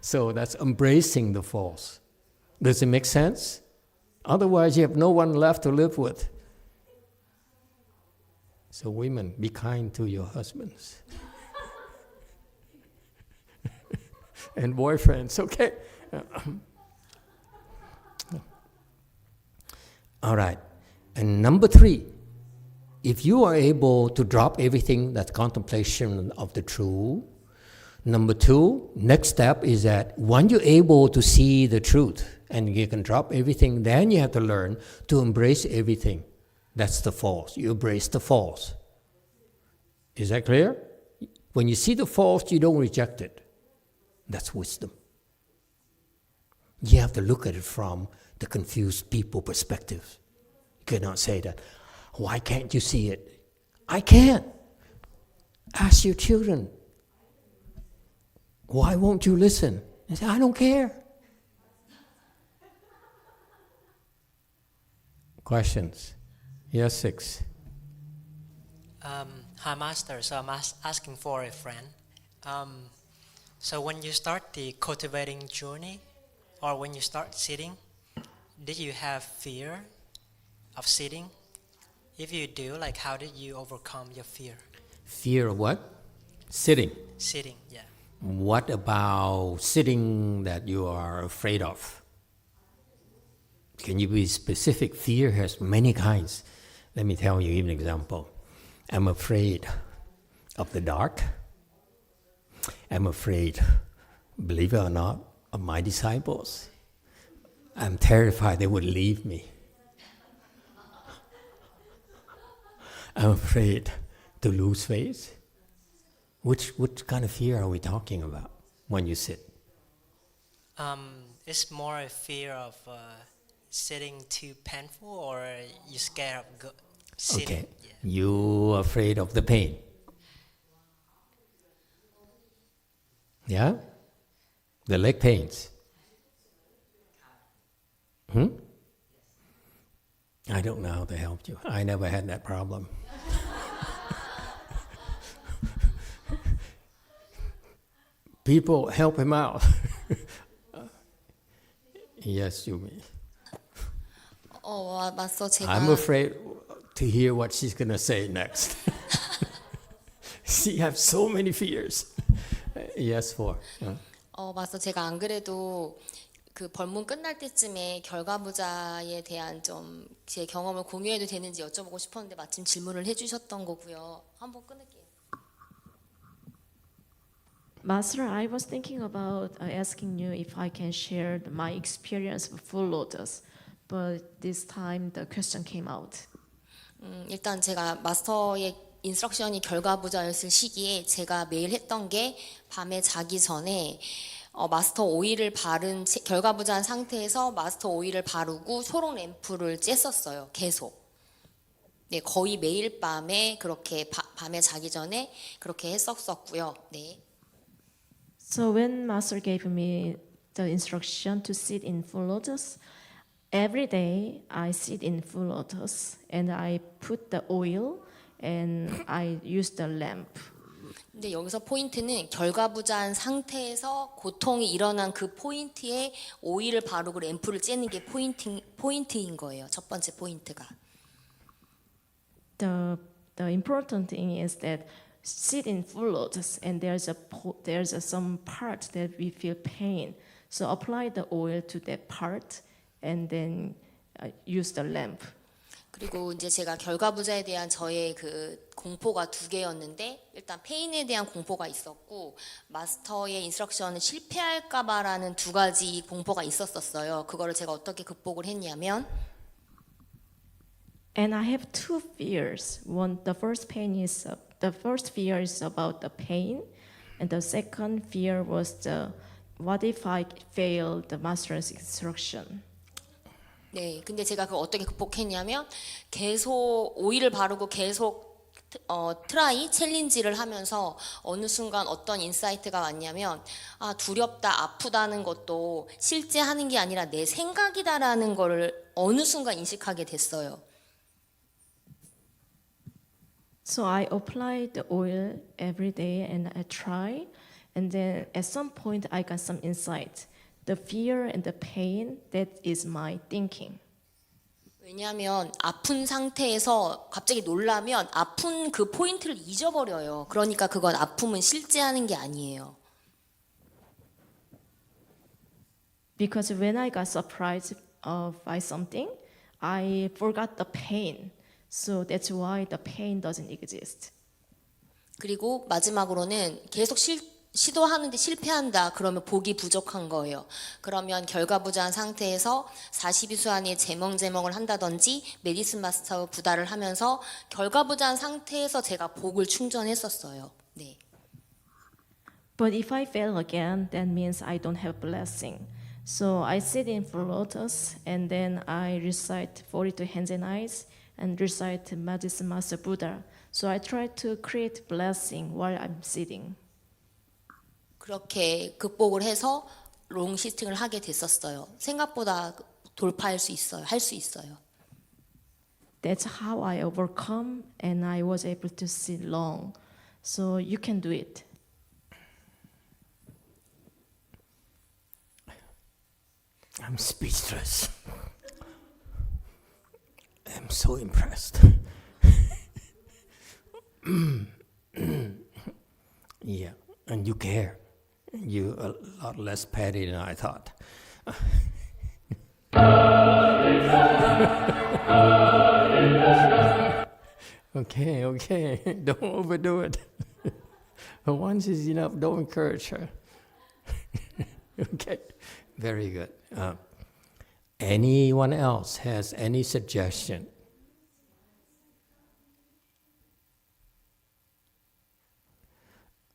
So that's embracing the false. Does it make sense? Otherwise, you have no one left to live with. So women, be kind to your husbands. And boyfriends, okay? All right. And number 3, if you are able to drop everything, that's contemplation of the true. Number 2, next step is that when you're able to see the truth and you can drop everything, then you have to learn to embrace everything. That's the false. You embrace the false. Is that clear? When you see the false, you don't reject it. That's wisdom. You have to look at it from the confused people perspective. You cannot say that, why can't you see it? I can't. Ask your children. Why won't you listen? They say, I don't care. Questions? Yes, 6. Hi, Master. So I'm asking for a friend. So when you start the cultivating journey, or when you start sitting, did you have fear of sitting? If you do, like how did you overcome your fear? Fear of what? Sitting. Sitting, yeah. What about sitting that you are afraid of? Can you be specific? Fear has many kinds. Let me tell you an example. I'm afraid of the dark. I'm afraid, believe it or not, of my disciples. I'm terrified they would leave me. I'm afraid to lose faith. Which kind of fear are we talking about when you sit? It's more a fear of sitting too painful, or you scared of sitting. Okay, Yeah. you afraid of the pain. Yeah? The leg pains. I don't know how to help you. I never had that problem. People help him out. Yes, Yumi. 맞서 제가 I'm afraid to hear what she's going to say next. She has so many fears. Yes, 4. 맞서 제가 안 그래도 그 벌문 끝날 때쯤에 결과부자에 대한 좀 제 경험을 공유해도 되는지 여쭤보고 싶었는데 마침 질문을 해주셨던 거고요. 한번 끊을게요. Master, I was thinking about asking you if I can share my experience of full lotus, but this time the question came out. 일단 제가 마스터의 인스트럭션이 결과부자였을 시기에 제가 매일 했던 게 밤에 자기 전에 마스터 오일을 바른 결과부자한 상태에서 마스터 오일을 바르고 초록 램프를 쬐었어요. 계속. 네, 거의 매일 밤에 그렇게 밤에 자기 전에 그렇게 했었고요. 네. So when Master gave me the instruction to sit in full lotus, every day I sit in full lotus and I put the oil and I use the lamp. 근데 여기서 포인트는 결과부자한 상태에서 고통이 일어난 그 포인트에 오일을 바르고 램프를 쬐는 게 포인트인 거예요. 첫 번째 포인트가. The important thing is that sit in full lotus and there's some part that we feel pain. So apply the oil to that part and then use the lamp. 그리고 이제 제가 결과부자에 대한 저의 그 공포가 2개였는데 일단 페인에 대한 공포가 있었고 마스터의 인스트럭션을 실패할까봐라는 2가지 공포가 있었어요. 그거를 제가 어떻게 극복을 했냐면 And I have 2 fears. The first fear is about the pain, and the second fear was what if I fail the master's instruction? 네, 근데 제가 그걸 어떻게 극복했냐면 계속 오일을 바르고 계속 트라이 챌린지를 하면서 어느 순간 어떤 인사이트가 왔냐면 두렵다 아프다는 것도 실제 하는 게 아니라 내 생각이다라는 거를 어느 순간 인식하게 됐어요. So I apply the oil every day and I try And then at some point, I got some insight. The fear and the pain, that is my thinking. 왜냐하면 아픈 상태에서 갑자기 놀라면 아픈 그 포인트를 잊어버려요. 그러니까 그건 아픔은 실제하는 게 아니에요. Because when I got surprised by something, I forgot the pain. So that's why the pain doesn't exist. 그리고 마지막으로는 계속 시도하는데 실패한다. 그러면 복이 부족한 거예요. 그러면 결과부자한 상태에서 42수 안에 제멍제멍을 한다든지 메디슨 마스터 부다를 하면서 결과부자한 상태에서 제가 복을 충전했었어요. 네. But if I fail again, that means I don't have blessing. So I sit in for lotus, and then I recite 42 hands and eyes, and recite Medicine Master Buddha. So I try to create blessing while I'm sitting. 그렇게 극복을 해서 롱 시팅을 하게 됐었어요. 생각보다 돌파할 수 있어요. 할 수 있어요. That's how I overcome, and I was able to sit long. So you can do it. I'm speechless. I'm so impressed. Yeah, and you care. You're a lot less petty than I thought. Okay, don't overdo it. Once is enough, don't encourage her. Okay, very good. Anyone else has any suggestion?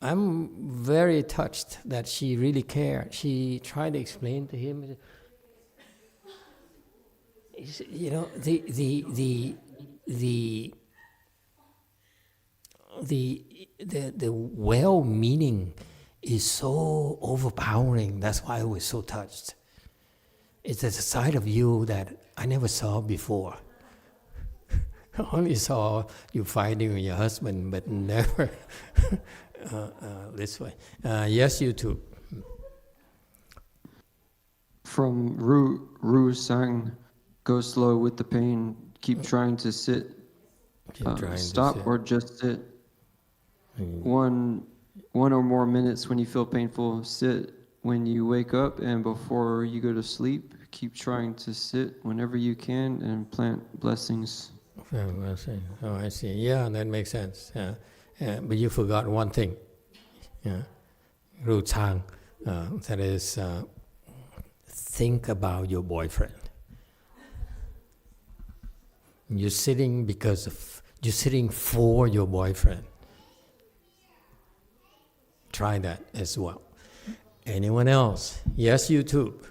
I'm very touched that she really cared. She tried to explain to him, you know, the well-meaning is so overpowering. That's why I was so touched. It's a side of you that I never saw before. I only saw you fighting with your husband, but never this way. Yes, you too. From Ru Sang, go slow with the pain. Keep trying to sit. Stop to sit. Or just sit. One or more minutes when you feel painful. Sit when you wake up and before you go to sleep. Keep trying to sit whenever you can and plant blessings. Oh, I see. Yeah, that makes sense. But you forgot one thing. Ru Chang, that is, think about your boyfriend. You're sitting for your boyfriend. Try that as well. Anyone else? Yes, YouTube.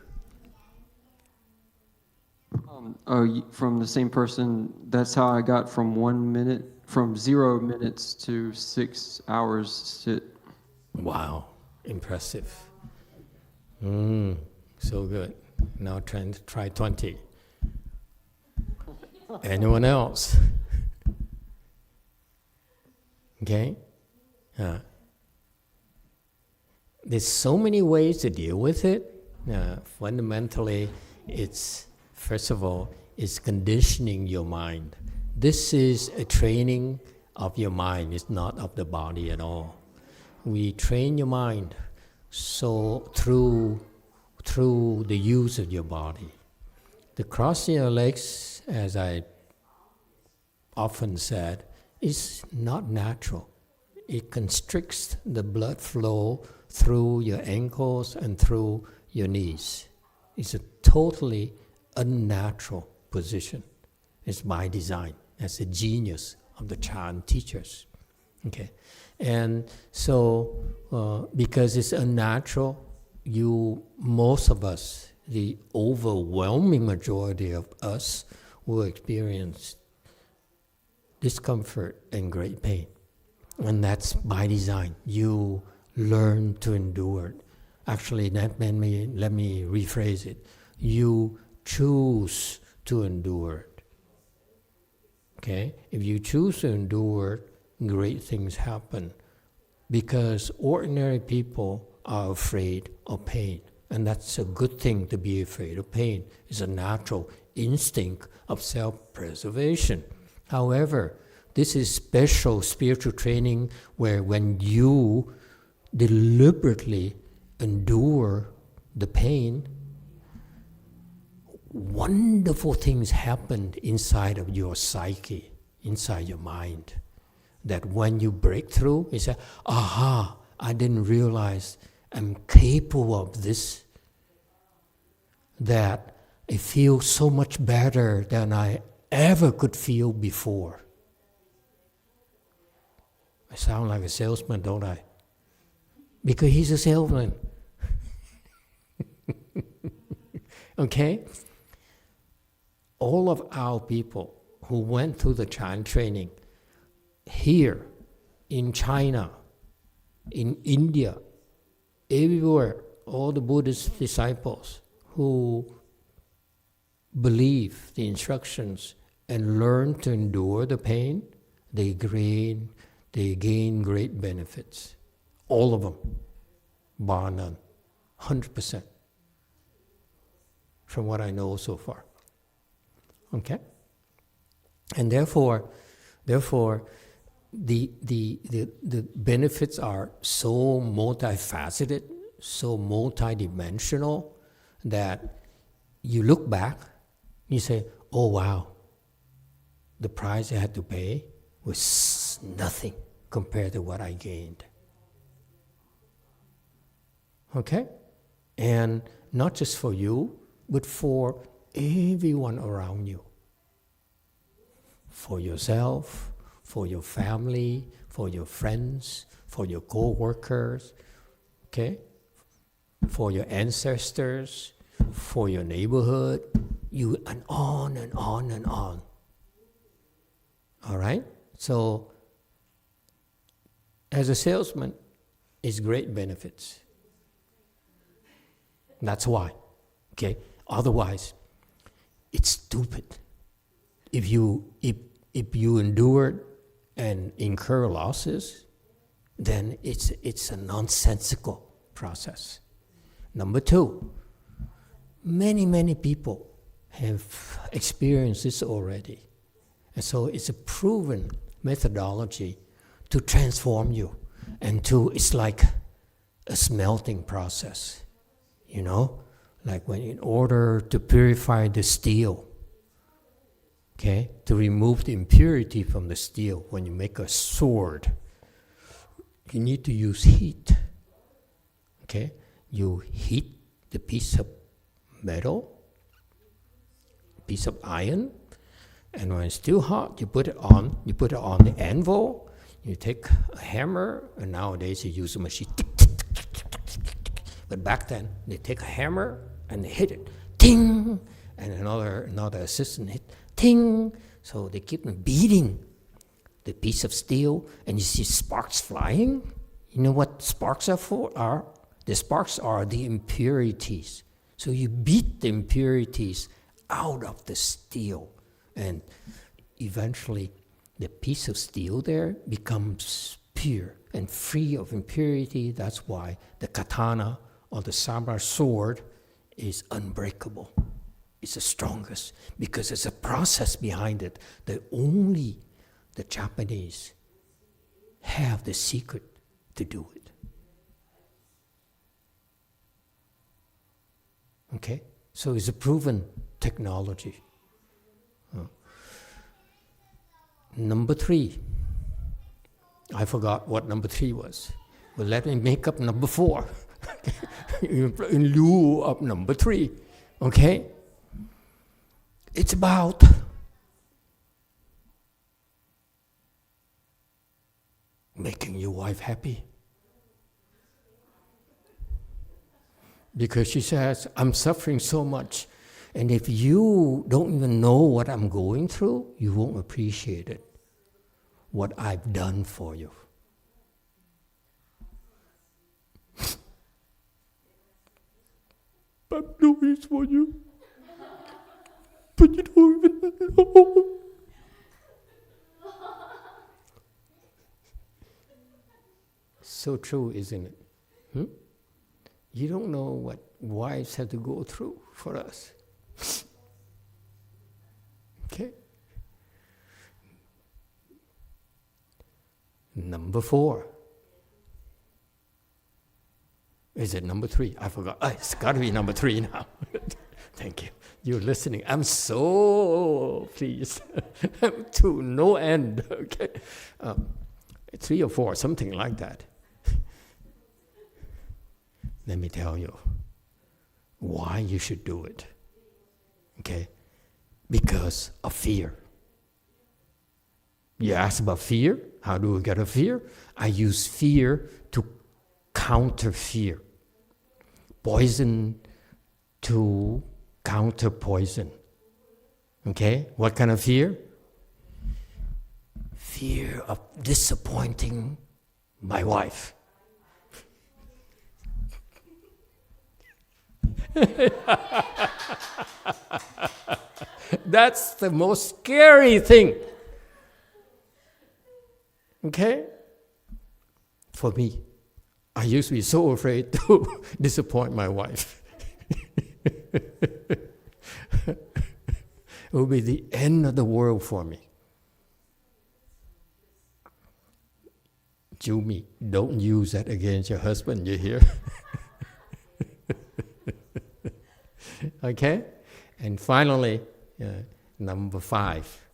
From the same person, that's how I got from 0 minutes to 6 hours sit. Wow, impressive. So good. Now try 20. Anyone else? Okay? There's so many ways to deal with it. Fundamentally, first of all, it's conditioning your mind. This is a training of your mind. It's not of the body at all. We train your mind so through the use of your body. The crossing your legs, as I often said, is not natural. It constricts the blood flow through your ankles and through your knees. It's a totally unnatural position. It's by design. That's the genius of the Chan teachers. Okay, and so because it's unnatural, most of us, the overwhelming majority of us, will experience discomfort and great pain, and that's by design. You learn to endure it. Actually, let me rephrase it. You choose to endure it. Okay? If you choose to endure it, great things happen. Because ordinary people are afraid of pain. And that's a good thing to be afraid of pain. It's a natural instinct of self-preservation. However, this is special spiritual training where when you deliberately endure the pain, wonderful things happen inside of your psyche, inside your mind. That when you break through, you say, aha, I didn't realize I'm capable of this. That I feel so much better than I ever could feel before. I sound like a salesman, don't I? Because he's a salesman. Okay? All of our people who went through the Chan training here, in China, in India, everywhere, all the Buddhist disciples who believe the instructions and learn to endure the pain, they gain great benefits. All of them, bar none, 100%, from what I know so far. Okay? And therefore, the benefits are so multifaceted, so multidimensional, that you look back, you say, oh wow, the price I had to pay was nothing compared to what I gained. Okay? And not just for you, but for everyone around you. For yourself, for your family, for your friends, for your co-workers, okay? For your ancestors, for your neighborhood, and on and on and on. All right? So, as a salesman, it's great benefits. That's why. Okay? Otherwise, it's stupid. If you endure and incur losses, then it's a nonsensical process. Number two, many people have experienced this already. And so it's a proven methodology to transform you. It's like a smelting process, you know? Like when in order to purify the steel, okay, to remove the impurity from the steel, when you make a sword, you need to use heat, okay? You heat the piece of metal, piece of iron, and when it's still hot, you put it on the anvil, you take a hammer, and nowadays you use a machine, but back then, they take a hammer and they hit it, ting, and another assistant hit, ting, so they keep beating the piece of steel, and you see sparks flying. You know what sparks are? The sparks are the impurities. So you beat the impurities out of the steel, and eventually the piece of steel there becomes pure and free of impurity. That's why the katana or the samurai sword is unbreakable. It's the strongest because there's a process behind it that only the Japanese have the secret to do it. Okay? So it's a proven technology. Number 3. I forgot what number 3 was. But let me make up number 4. In lieu of number 3. Okay? It's about making your wife happy. Because she says, I'm suffering so much, and if you don't even know what I'm going through, you won't appreciate it, what I've done for you. I'm doing it for you, but you don't even know. so true, isn't it? You don't know what wives have to go through for us. Okay? Number 4. Is it number 3? I forgot. It's got to be number 3 now. Thank you. You're listening. I'm so pleased. To no end. Okay? 3 or 4, something like that. Let me tell you why you should do it. Okay? Because of fear. You ask about fear? How do we get a fear? I use fear to counter fear. Poison to counter poison. Okay? What kind of fear? Fear of disappointing my wife. That's the most scary thing. Okay? For me, I used to be so afraid to disappoint my wife. It would be the end of the world for me. Jumi, don't use that against your husband, you hear? Okay? And finally, number 5,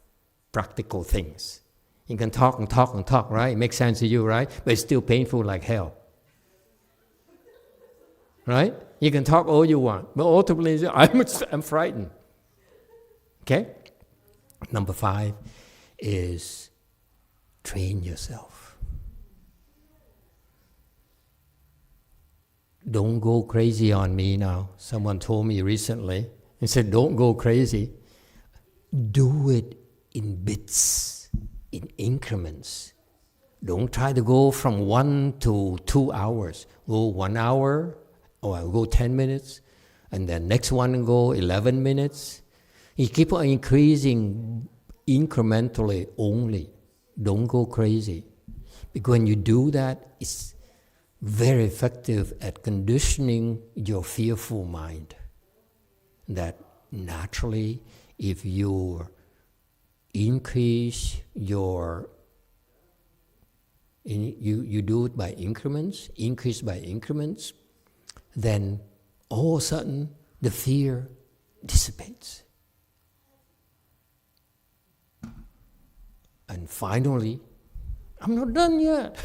practical things. You can talk and talk and talk, right? It makes sense to you, right? But it's still painful like hell. Right? You can talk all you want, but ultimately, I'm frightened. Okay? Number 5 is train yourself. Don't go crazy on me now. Someone told me recently, he said, don't go crazy. Do it in bits, in increments. Don't try to go from 1 to 2 hours. Go 1 hour, or go 10 minutes, and then next one go 11 minutes. You keep on increasing incrementally only. Don't go crazy. Because when you do that, it's very effective at conditioning your fearful mind. That naturally, if you increase your, you do it by increments, increase by increments, then all of a sudden the fear dissipates. And finally, I'm not done yet.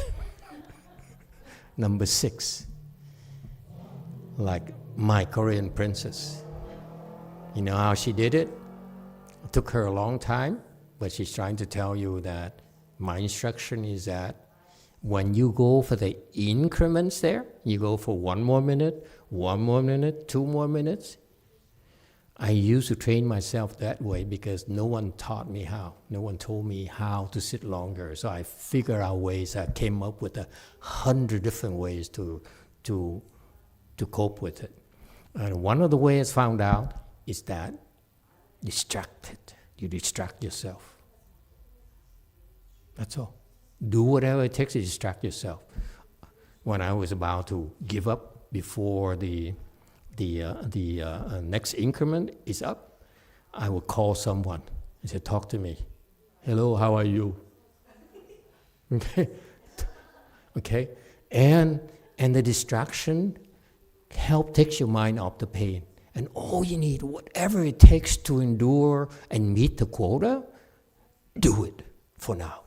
Number 6, like my Korean princess. You know how she did it? It took her a long time, but she's trying to tell you that my instruction is that when you go for the increments there, you go for 1 more minute, 1 more minute, 2 more minutes. I used to train myself that way because no one taught me how. No one told me how to sit longer. So I figured out ways. I came up with 100 different ways to cope with it. And one of the ways I found out is that distracted. You distract yourself. That's all. Do whatever it takes to distract yourself. When I was about to give up before the next increment is up, I would call someone and say, talk to me. Hello, how are you? Okay? And the distraction takes your mind off the pain. And all you need, whatever it takes to endure and meet the quota, do it for now.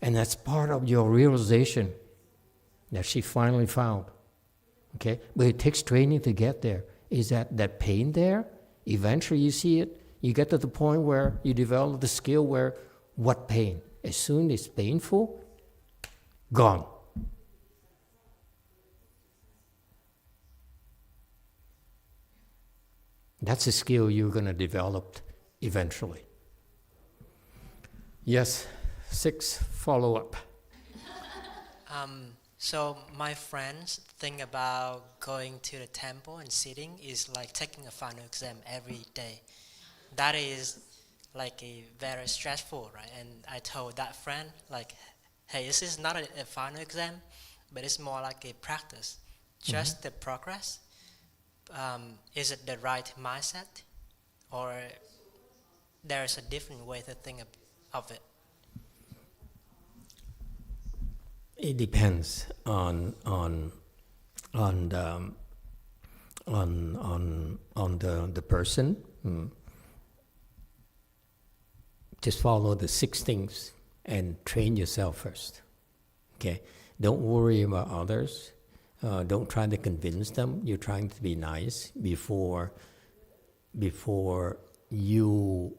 And that's part of your realization that she finally found. Okay? But it takes training to get there. Is that pain there? Eventually you see it. You get to the point where you develop the skill where, what pain? As soon as it's painful, gone. That's a skill you're going to develop eventually. Yes, 6, follow-up. So my friends think about going to the temple and sitting is like taking a final exam every day. That is like a very stressful, right? And I told that friend, like, hey, this is not a final exam, but it's more like a practice. Just the progress. Is it the right mindset, or there's a different way to think of it? It depends on the person. Just follow the 6 things and train yourself first. Okay, don't worry about others. Don't try to convince them. You're trying to be nice before you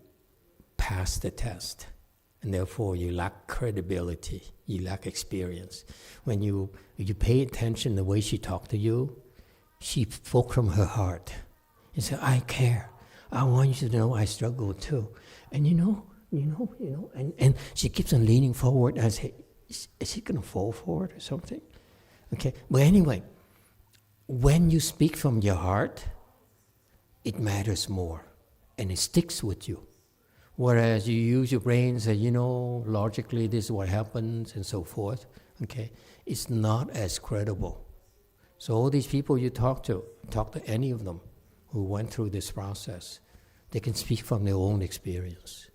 pass the test, and therefore you lack credibility. You lack experience. When you pay attention the way she talked to you, she spoke from her heart. She said, "I care. I want you to know I struggle too." And you know, and she keeps on leaning forward. I say, "Is he going to fall forward or something?" Okay, but anyway, when you speak from your heart, it matters more, and it sticks with you. Whereas you use your brain and say, logically this is what happens and so forth, okay, it's not as credible. So all these people you talk to any of them who went through this process, they can speak from their own experience,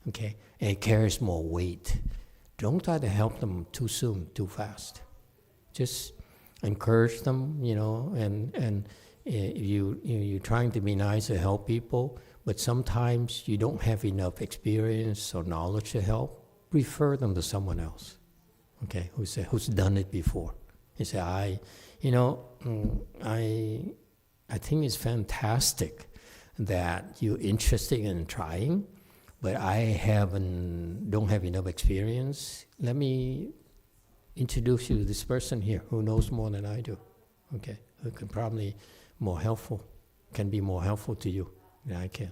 okay, and it carries more weight. Don't try to help them too soon, too fast. Just encourage them, and you're trying to be nice to help people, but sometimes you don't have enough experience or knowledge to help. Refer them to someone else, okay, who's done it before. You say, I think it's fantastic that you're interested in trying, but I don't have enough experience. Let me introduce you to this person here who knows more than I do, okay, who can probably can be more helpful to you than I can,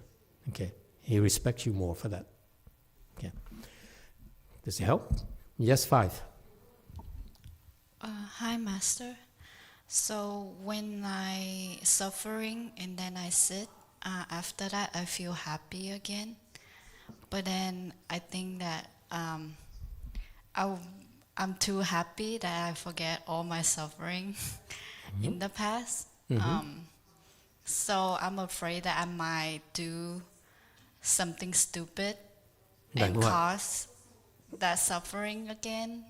okay. He respects you more for that, okay. Does it help? Yes, 5. Hi, Master. So when I suffering and then I sit, after that I feel happy again. But then I think that I'm too happy that I forget all my suffering in the past. So I'm afraid that I might do something stupid and cause that suffering again.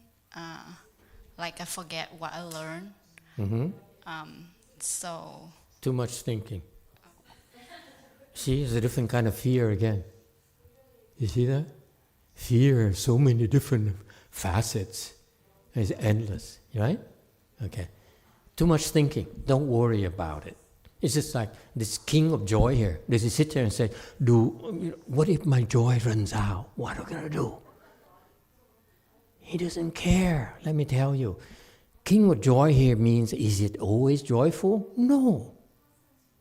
Like I forget what I learned. So too much thinking. See, it's a different kind of fear again. You see that? Fear has so many different facets. It's endless, right? Okay. Too much thinking. Don't worry about it. It's just like this king of joy here. Does he sit there and say, what if my joy runs out? What am I going to do? He doesn't care, let me tell you. King of joy here means, is it always joyful? No.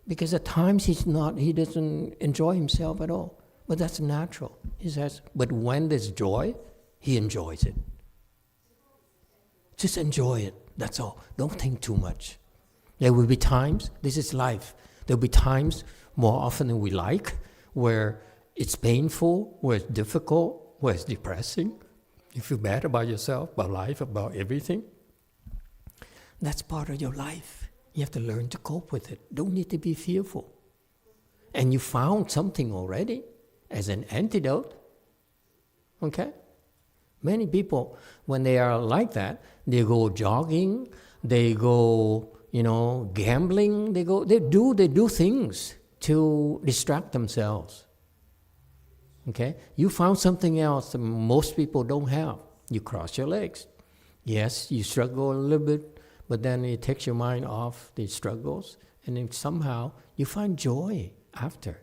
Because at times he doesn't enjoy himself at all. But that's natural. He says, but when there's joy, he enjoys it. Just enjoy it, that's all. Don't think too much. There will be times, this is life, there will be times, more often than we like, where it's painful, where it's difficult, where it's depressing. You feel bad about yourself, about life, about everything. That's part of your life. You have to learn to cope with it. Don't need to be fearful. And you found something already as an antidote. Okay? Many people, when they are like that, they go jogging, they go, gambling, they do things to distract themselves. Okay? You found something else that most people don't have. You cross your legs. Yes, you struggle a little bit, but then it takes your mind off the struggles, and then somehow you find joy after.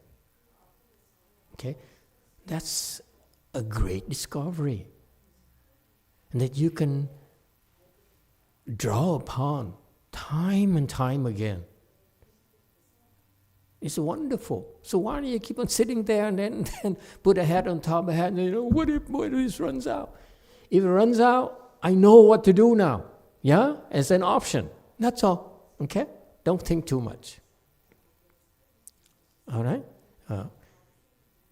Okay? That's a great discovery. And that you can draw upon time and time again. It's wonderful. So why do you keep on sitting there and then put a hat on top of a hat and what if this runs out? If it runs out, I know what to do now. Yeah? As an option. That's all. Okay? Don't think too much. All right?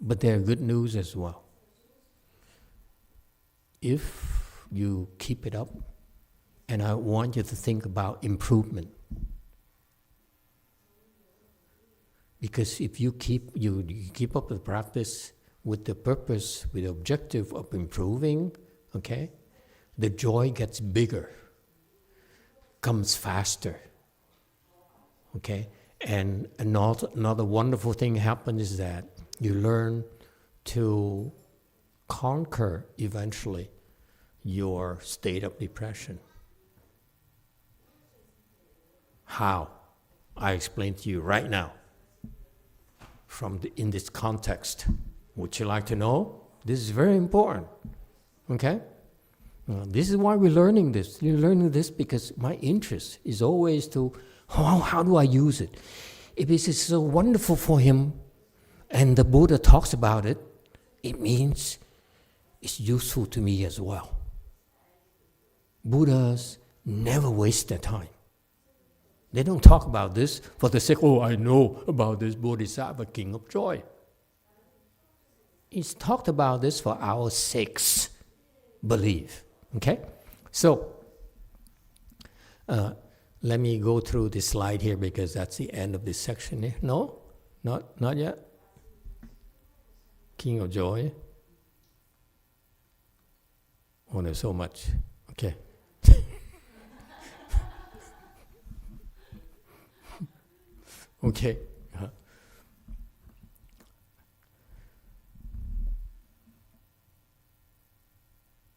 But there are good news as well. If you keep it up. And I want you to think about improvement. Because if you keep up the practice with the purpose, with the objective of improving, okay, the joy gets bigger, comes faster, okay? And another wonderful thing happens is that you learn to conquer eventually your state of depression. How? I explain to you right now. In this context. Would you like to know? This is very important. Okay? This is why we're learning this. You're learning this because my interest is always to, how do I use it? If it is so wonderful for him, and the Buddha talks about it, it means it's useful to me as well. Buddhas never waste their time. They don't talk about this for the sake, I know about this Bodhisattva, King of Joy. He's talked about this for our sakes, believe. Okay? So, let me go through this slide here because that's the end of this section here. No? Not yet? King of Joy? Oh, there's so much. Okay. Okay.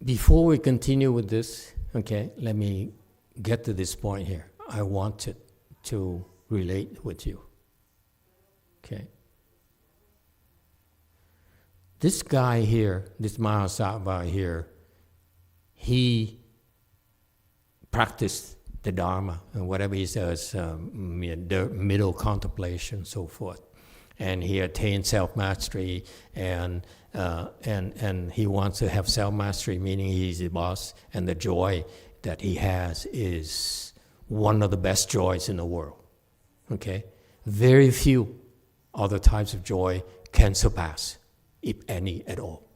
Before we continue with this, okay, let me get to this point here. I wanted to relate with you. Okay. This guy here, this Mahasattva here, he practiced the Dharma and whatever he says, middle contemplation, so forth, and he attained self-mastery, and he wants to have self-mastery, meaning he's the boss, and the joy that he has is one of the best joys in the world. Okay, very few other types of joy can surpass, if any at all.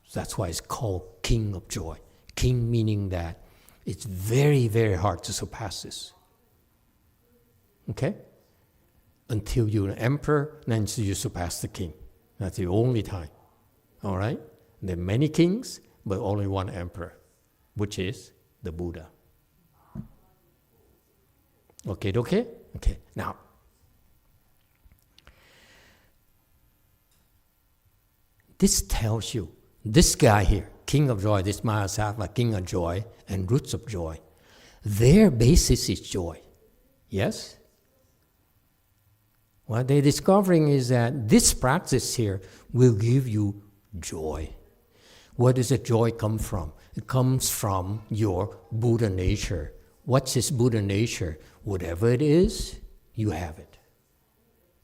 So that's why it's called King of Joy. King meaning that it's very, very hard to surpass this. Okay? Until you're an emperor, then you surpass the king. That's the only time. All right? There are many kings, but only one emperor, which is the Buddha. Okay? Okay. Now, this tells you, this guy here, King of Joy, this Mahasattva, King of Joy, and Roots of Joy, their basis is joy. Yes? What they're discovering is that this practice here will give you joy. Where does the joy come from? It comes from your Buddha nature. What's this Buddha nature? Whatever it is, you have it.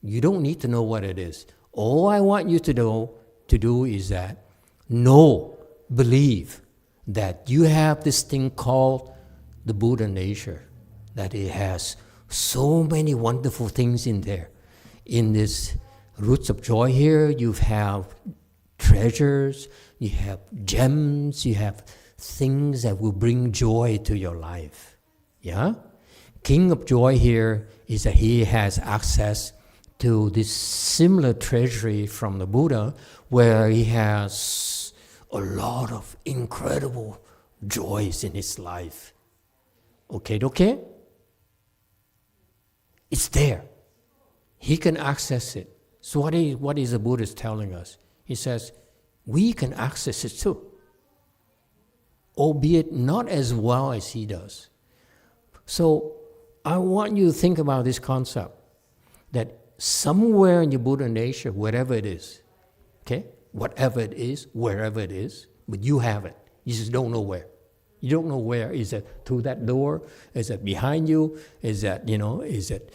You don't need to know what it is. All I want you to do is that believe that you have this thing called the Buddha nature, that it has so many wonderful things in there. In this Roots of Joy here, you have treasures, you have gems, you have things that will bring joy to your life. Yeah? King of Joy here is that he has access to this similar treasury from the Buddha, where he has a lot of incredible joys in his life. Okay? It's there. He can access it. So what is the Buddha telling us? He says, we can access it too, albeit not as well as he does. So I want you to think about this concept, that somewhere in your Buddha nature, whatever it is, okay? Whatever it is, wherever it is, but you have it. You just don't know where. You don't know where. Is it through that door? Is it behind you? Is it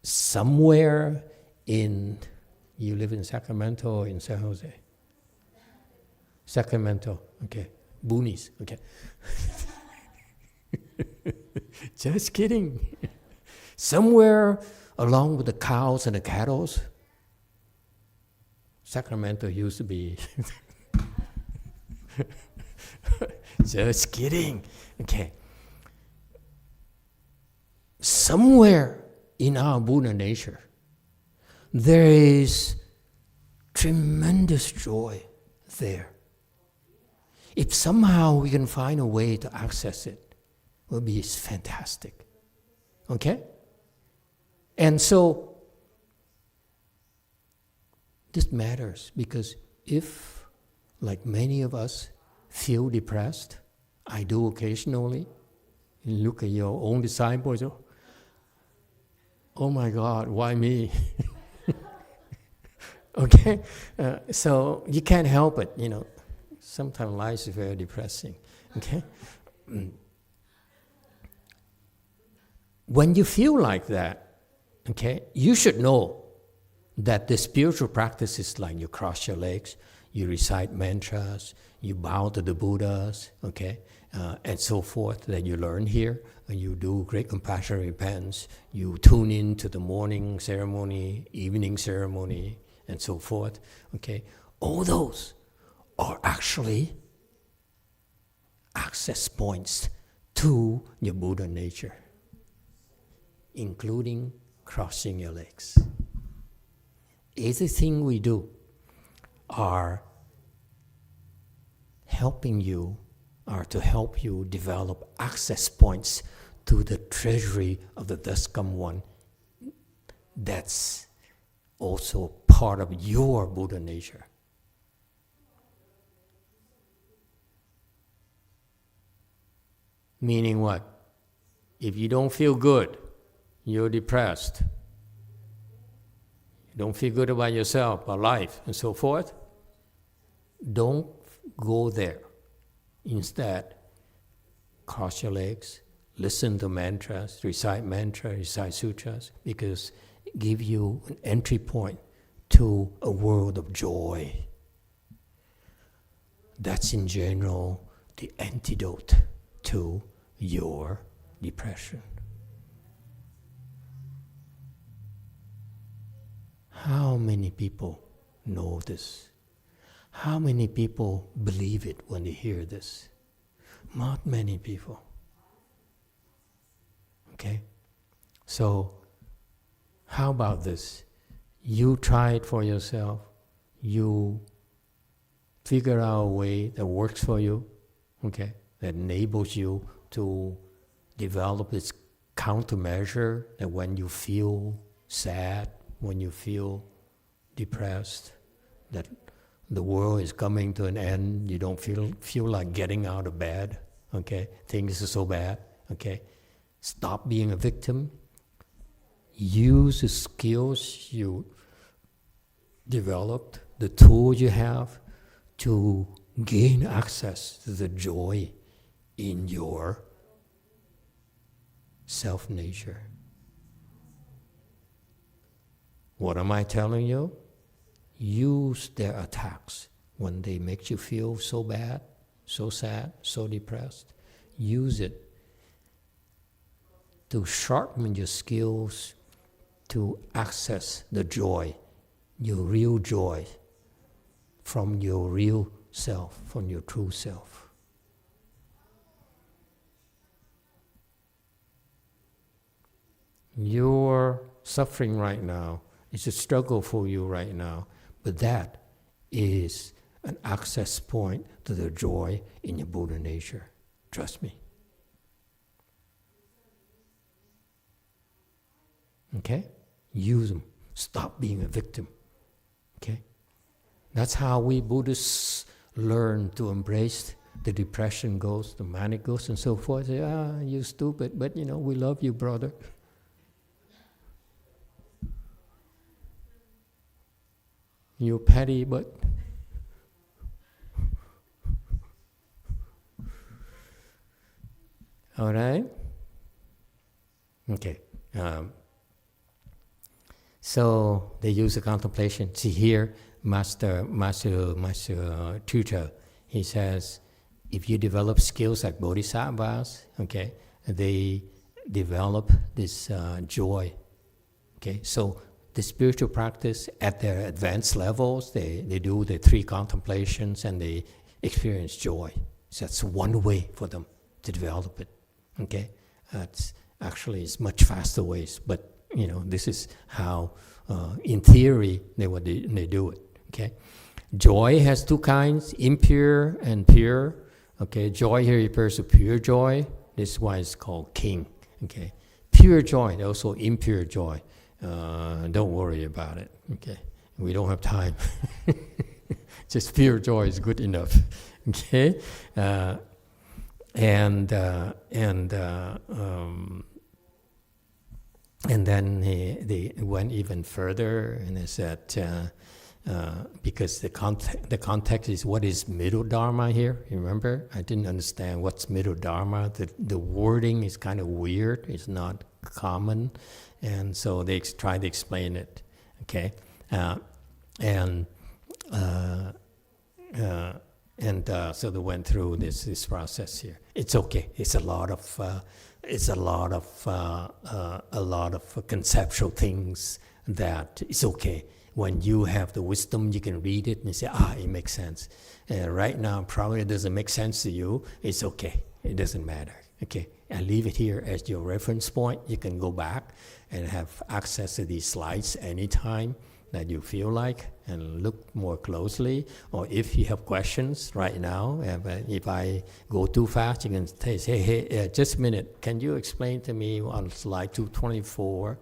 somewhere in, you live in Sacramento or in San Jose? Sacramento, okay. Boonies, okay. Just kidding. Somewhere along with the cows and the cattle. Sacramento used to be Just kidding. Okay. Somewhere in our Buddha nature, there is tremendous joy there. If somehow we can find a way to access it, it will be fantastic. Okay? And so, this matters because if, like many of us, feel depressed, I do occasionally, you look at your own disciples, oh my God, why me? Okay? So you can't help it, you know. Sometimes life is very depressing. Okay? When you feel like that, okay, you should know that the spiritual practice is like you cross your legs, you recite mantras, you bow to the Buddhas, okay, and so forth that you learn here. And you do great compassion repentance, you tune in to the morning ceremony, evening ceremony, and so forth, okay. All those are actually access points to your Buddha nature, including crossing your legs. Everything we do are helping you, or to help you develop access points to the treasury of the thus come one. That's also part of your Buddha nature. Meaning what? If you don't feel good, you're depressed, you don't feel good about yourself, about life, and so forth, don't go there. Instead, cross your legs, listen to mantras, recite sutras, because it gives you an entry point to a world of joy. That's in general the antidote to your depression. How many people know this? How many people believe it when they hear this? Not many people. Okay? So, how about this? You try it for yourself. You figure out a way that works for you, okay? That enables you to develop this countermeasure that when you feel sad, when you feel depressed, that the world is coming to an end, you don't feel like getting out of bed, okay? Things are so bad, okay? Stop being a victim. Use the skills you developed, the tools you have to gain access to the joy in your self-nature. What am I telling you? Use their attacks when they make you feel so bad, so sad, so depressed. Use it to sharpen your skills to access the joy, your real joy, from your real self, from your true self. You're suffering right now. It's a struggle for you right now. But that is an access point to the joy in your Buddha nature. Trust me. Okay? Use them. Stop being a victim. Okay? That's how we Buddhists learn to embrace the depression ghost, the manic ghost, and so forth. Say, you're stupid, but we love you, brother. You're petty, but all right. Okay. So they use the contemplation. See here, Master Tutor, he says, if you develop skills like bodhisattvas, okay, they develop this joy. Okay, so the spiritual practice at their advanced levels, they do the 3 contemplations and they experience joy. So that's one way for them to develop it. Okay, it's much faster ways, but this is how, in theory, they do it. Okay, joy has two kinds: impure and pure. Okay, joy here refers to pure joy. This is why it's called king. Okay, pure joy, also impure joy. Don't worry about it. Okay, we don't have time. Just pure joy is good enough. Okay, and then they went even further, and they said because the context is what is middle dharma here. You remember? I didn't understand what's middle dharma. The wording is kind of weird. It's not common, and so they tried to explain it. Okay, so they went through this process here. It's okay. It's a lot of conceptual things that it's okay. When you have the wisdom, you can read it and say, it makes sense. Right now, probably it doesn't make sense to you. It's okay. It doesn't matter. Okay, I leave it here as your reference point. You can go back and have access to these slides anytime that you feel like, and look more closely. Or if you have questions right now, if I go too fast, you can say, hey, just a minute, can you explain to me on slide 224,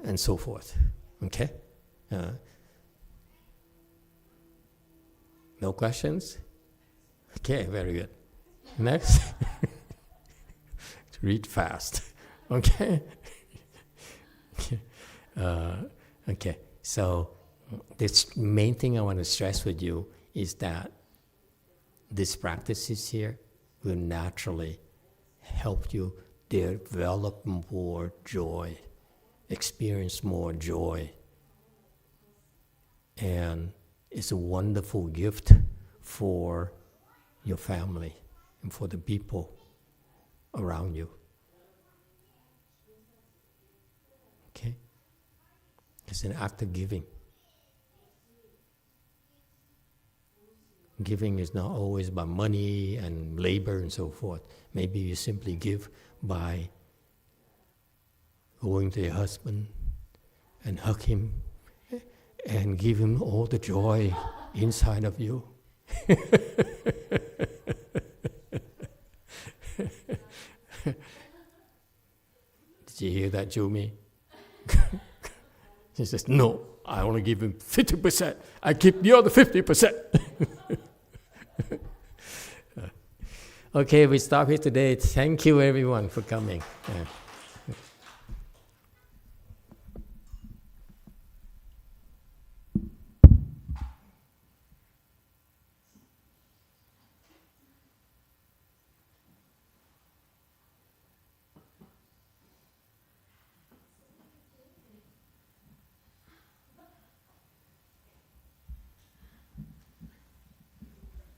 and so forth, okay? No questions? Okay, very good. Next. Read fast, okay? Okay, so this main thing I want to stress with you is that these practices here will naturally help you develop more joy, experience more joy. And it's a wonderful gift for your family and for the people around you. Okay? It's an act of giving. Giving is not always about money and labor and so forth. Maybe you simply give by going to your husband and hug him and give him all the joy inside of you. Did you hear that, Jumi? He says, no, I only give him 50%. I keep the other 50%. Okay, we stop here today. Thank you, everyone, for coming.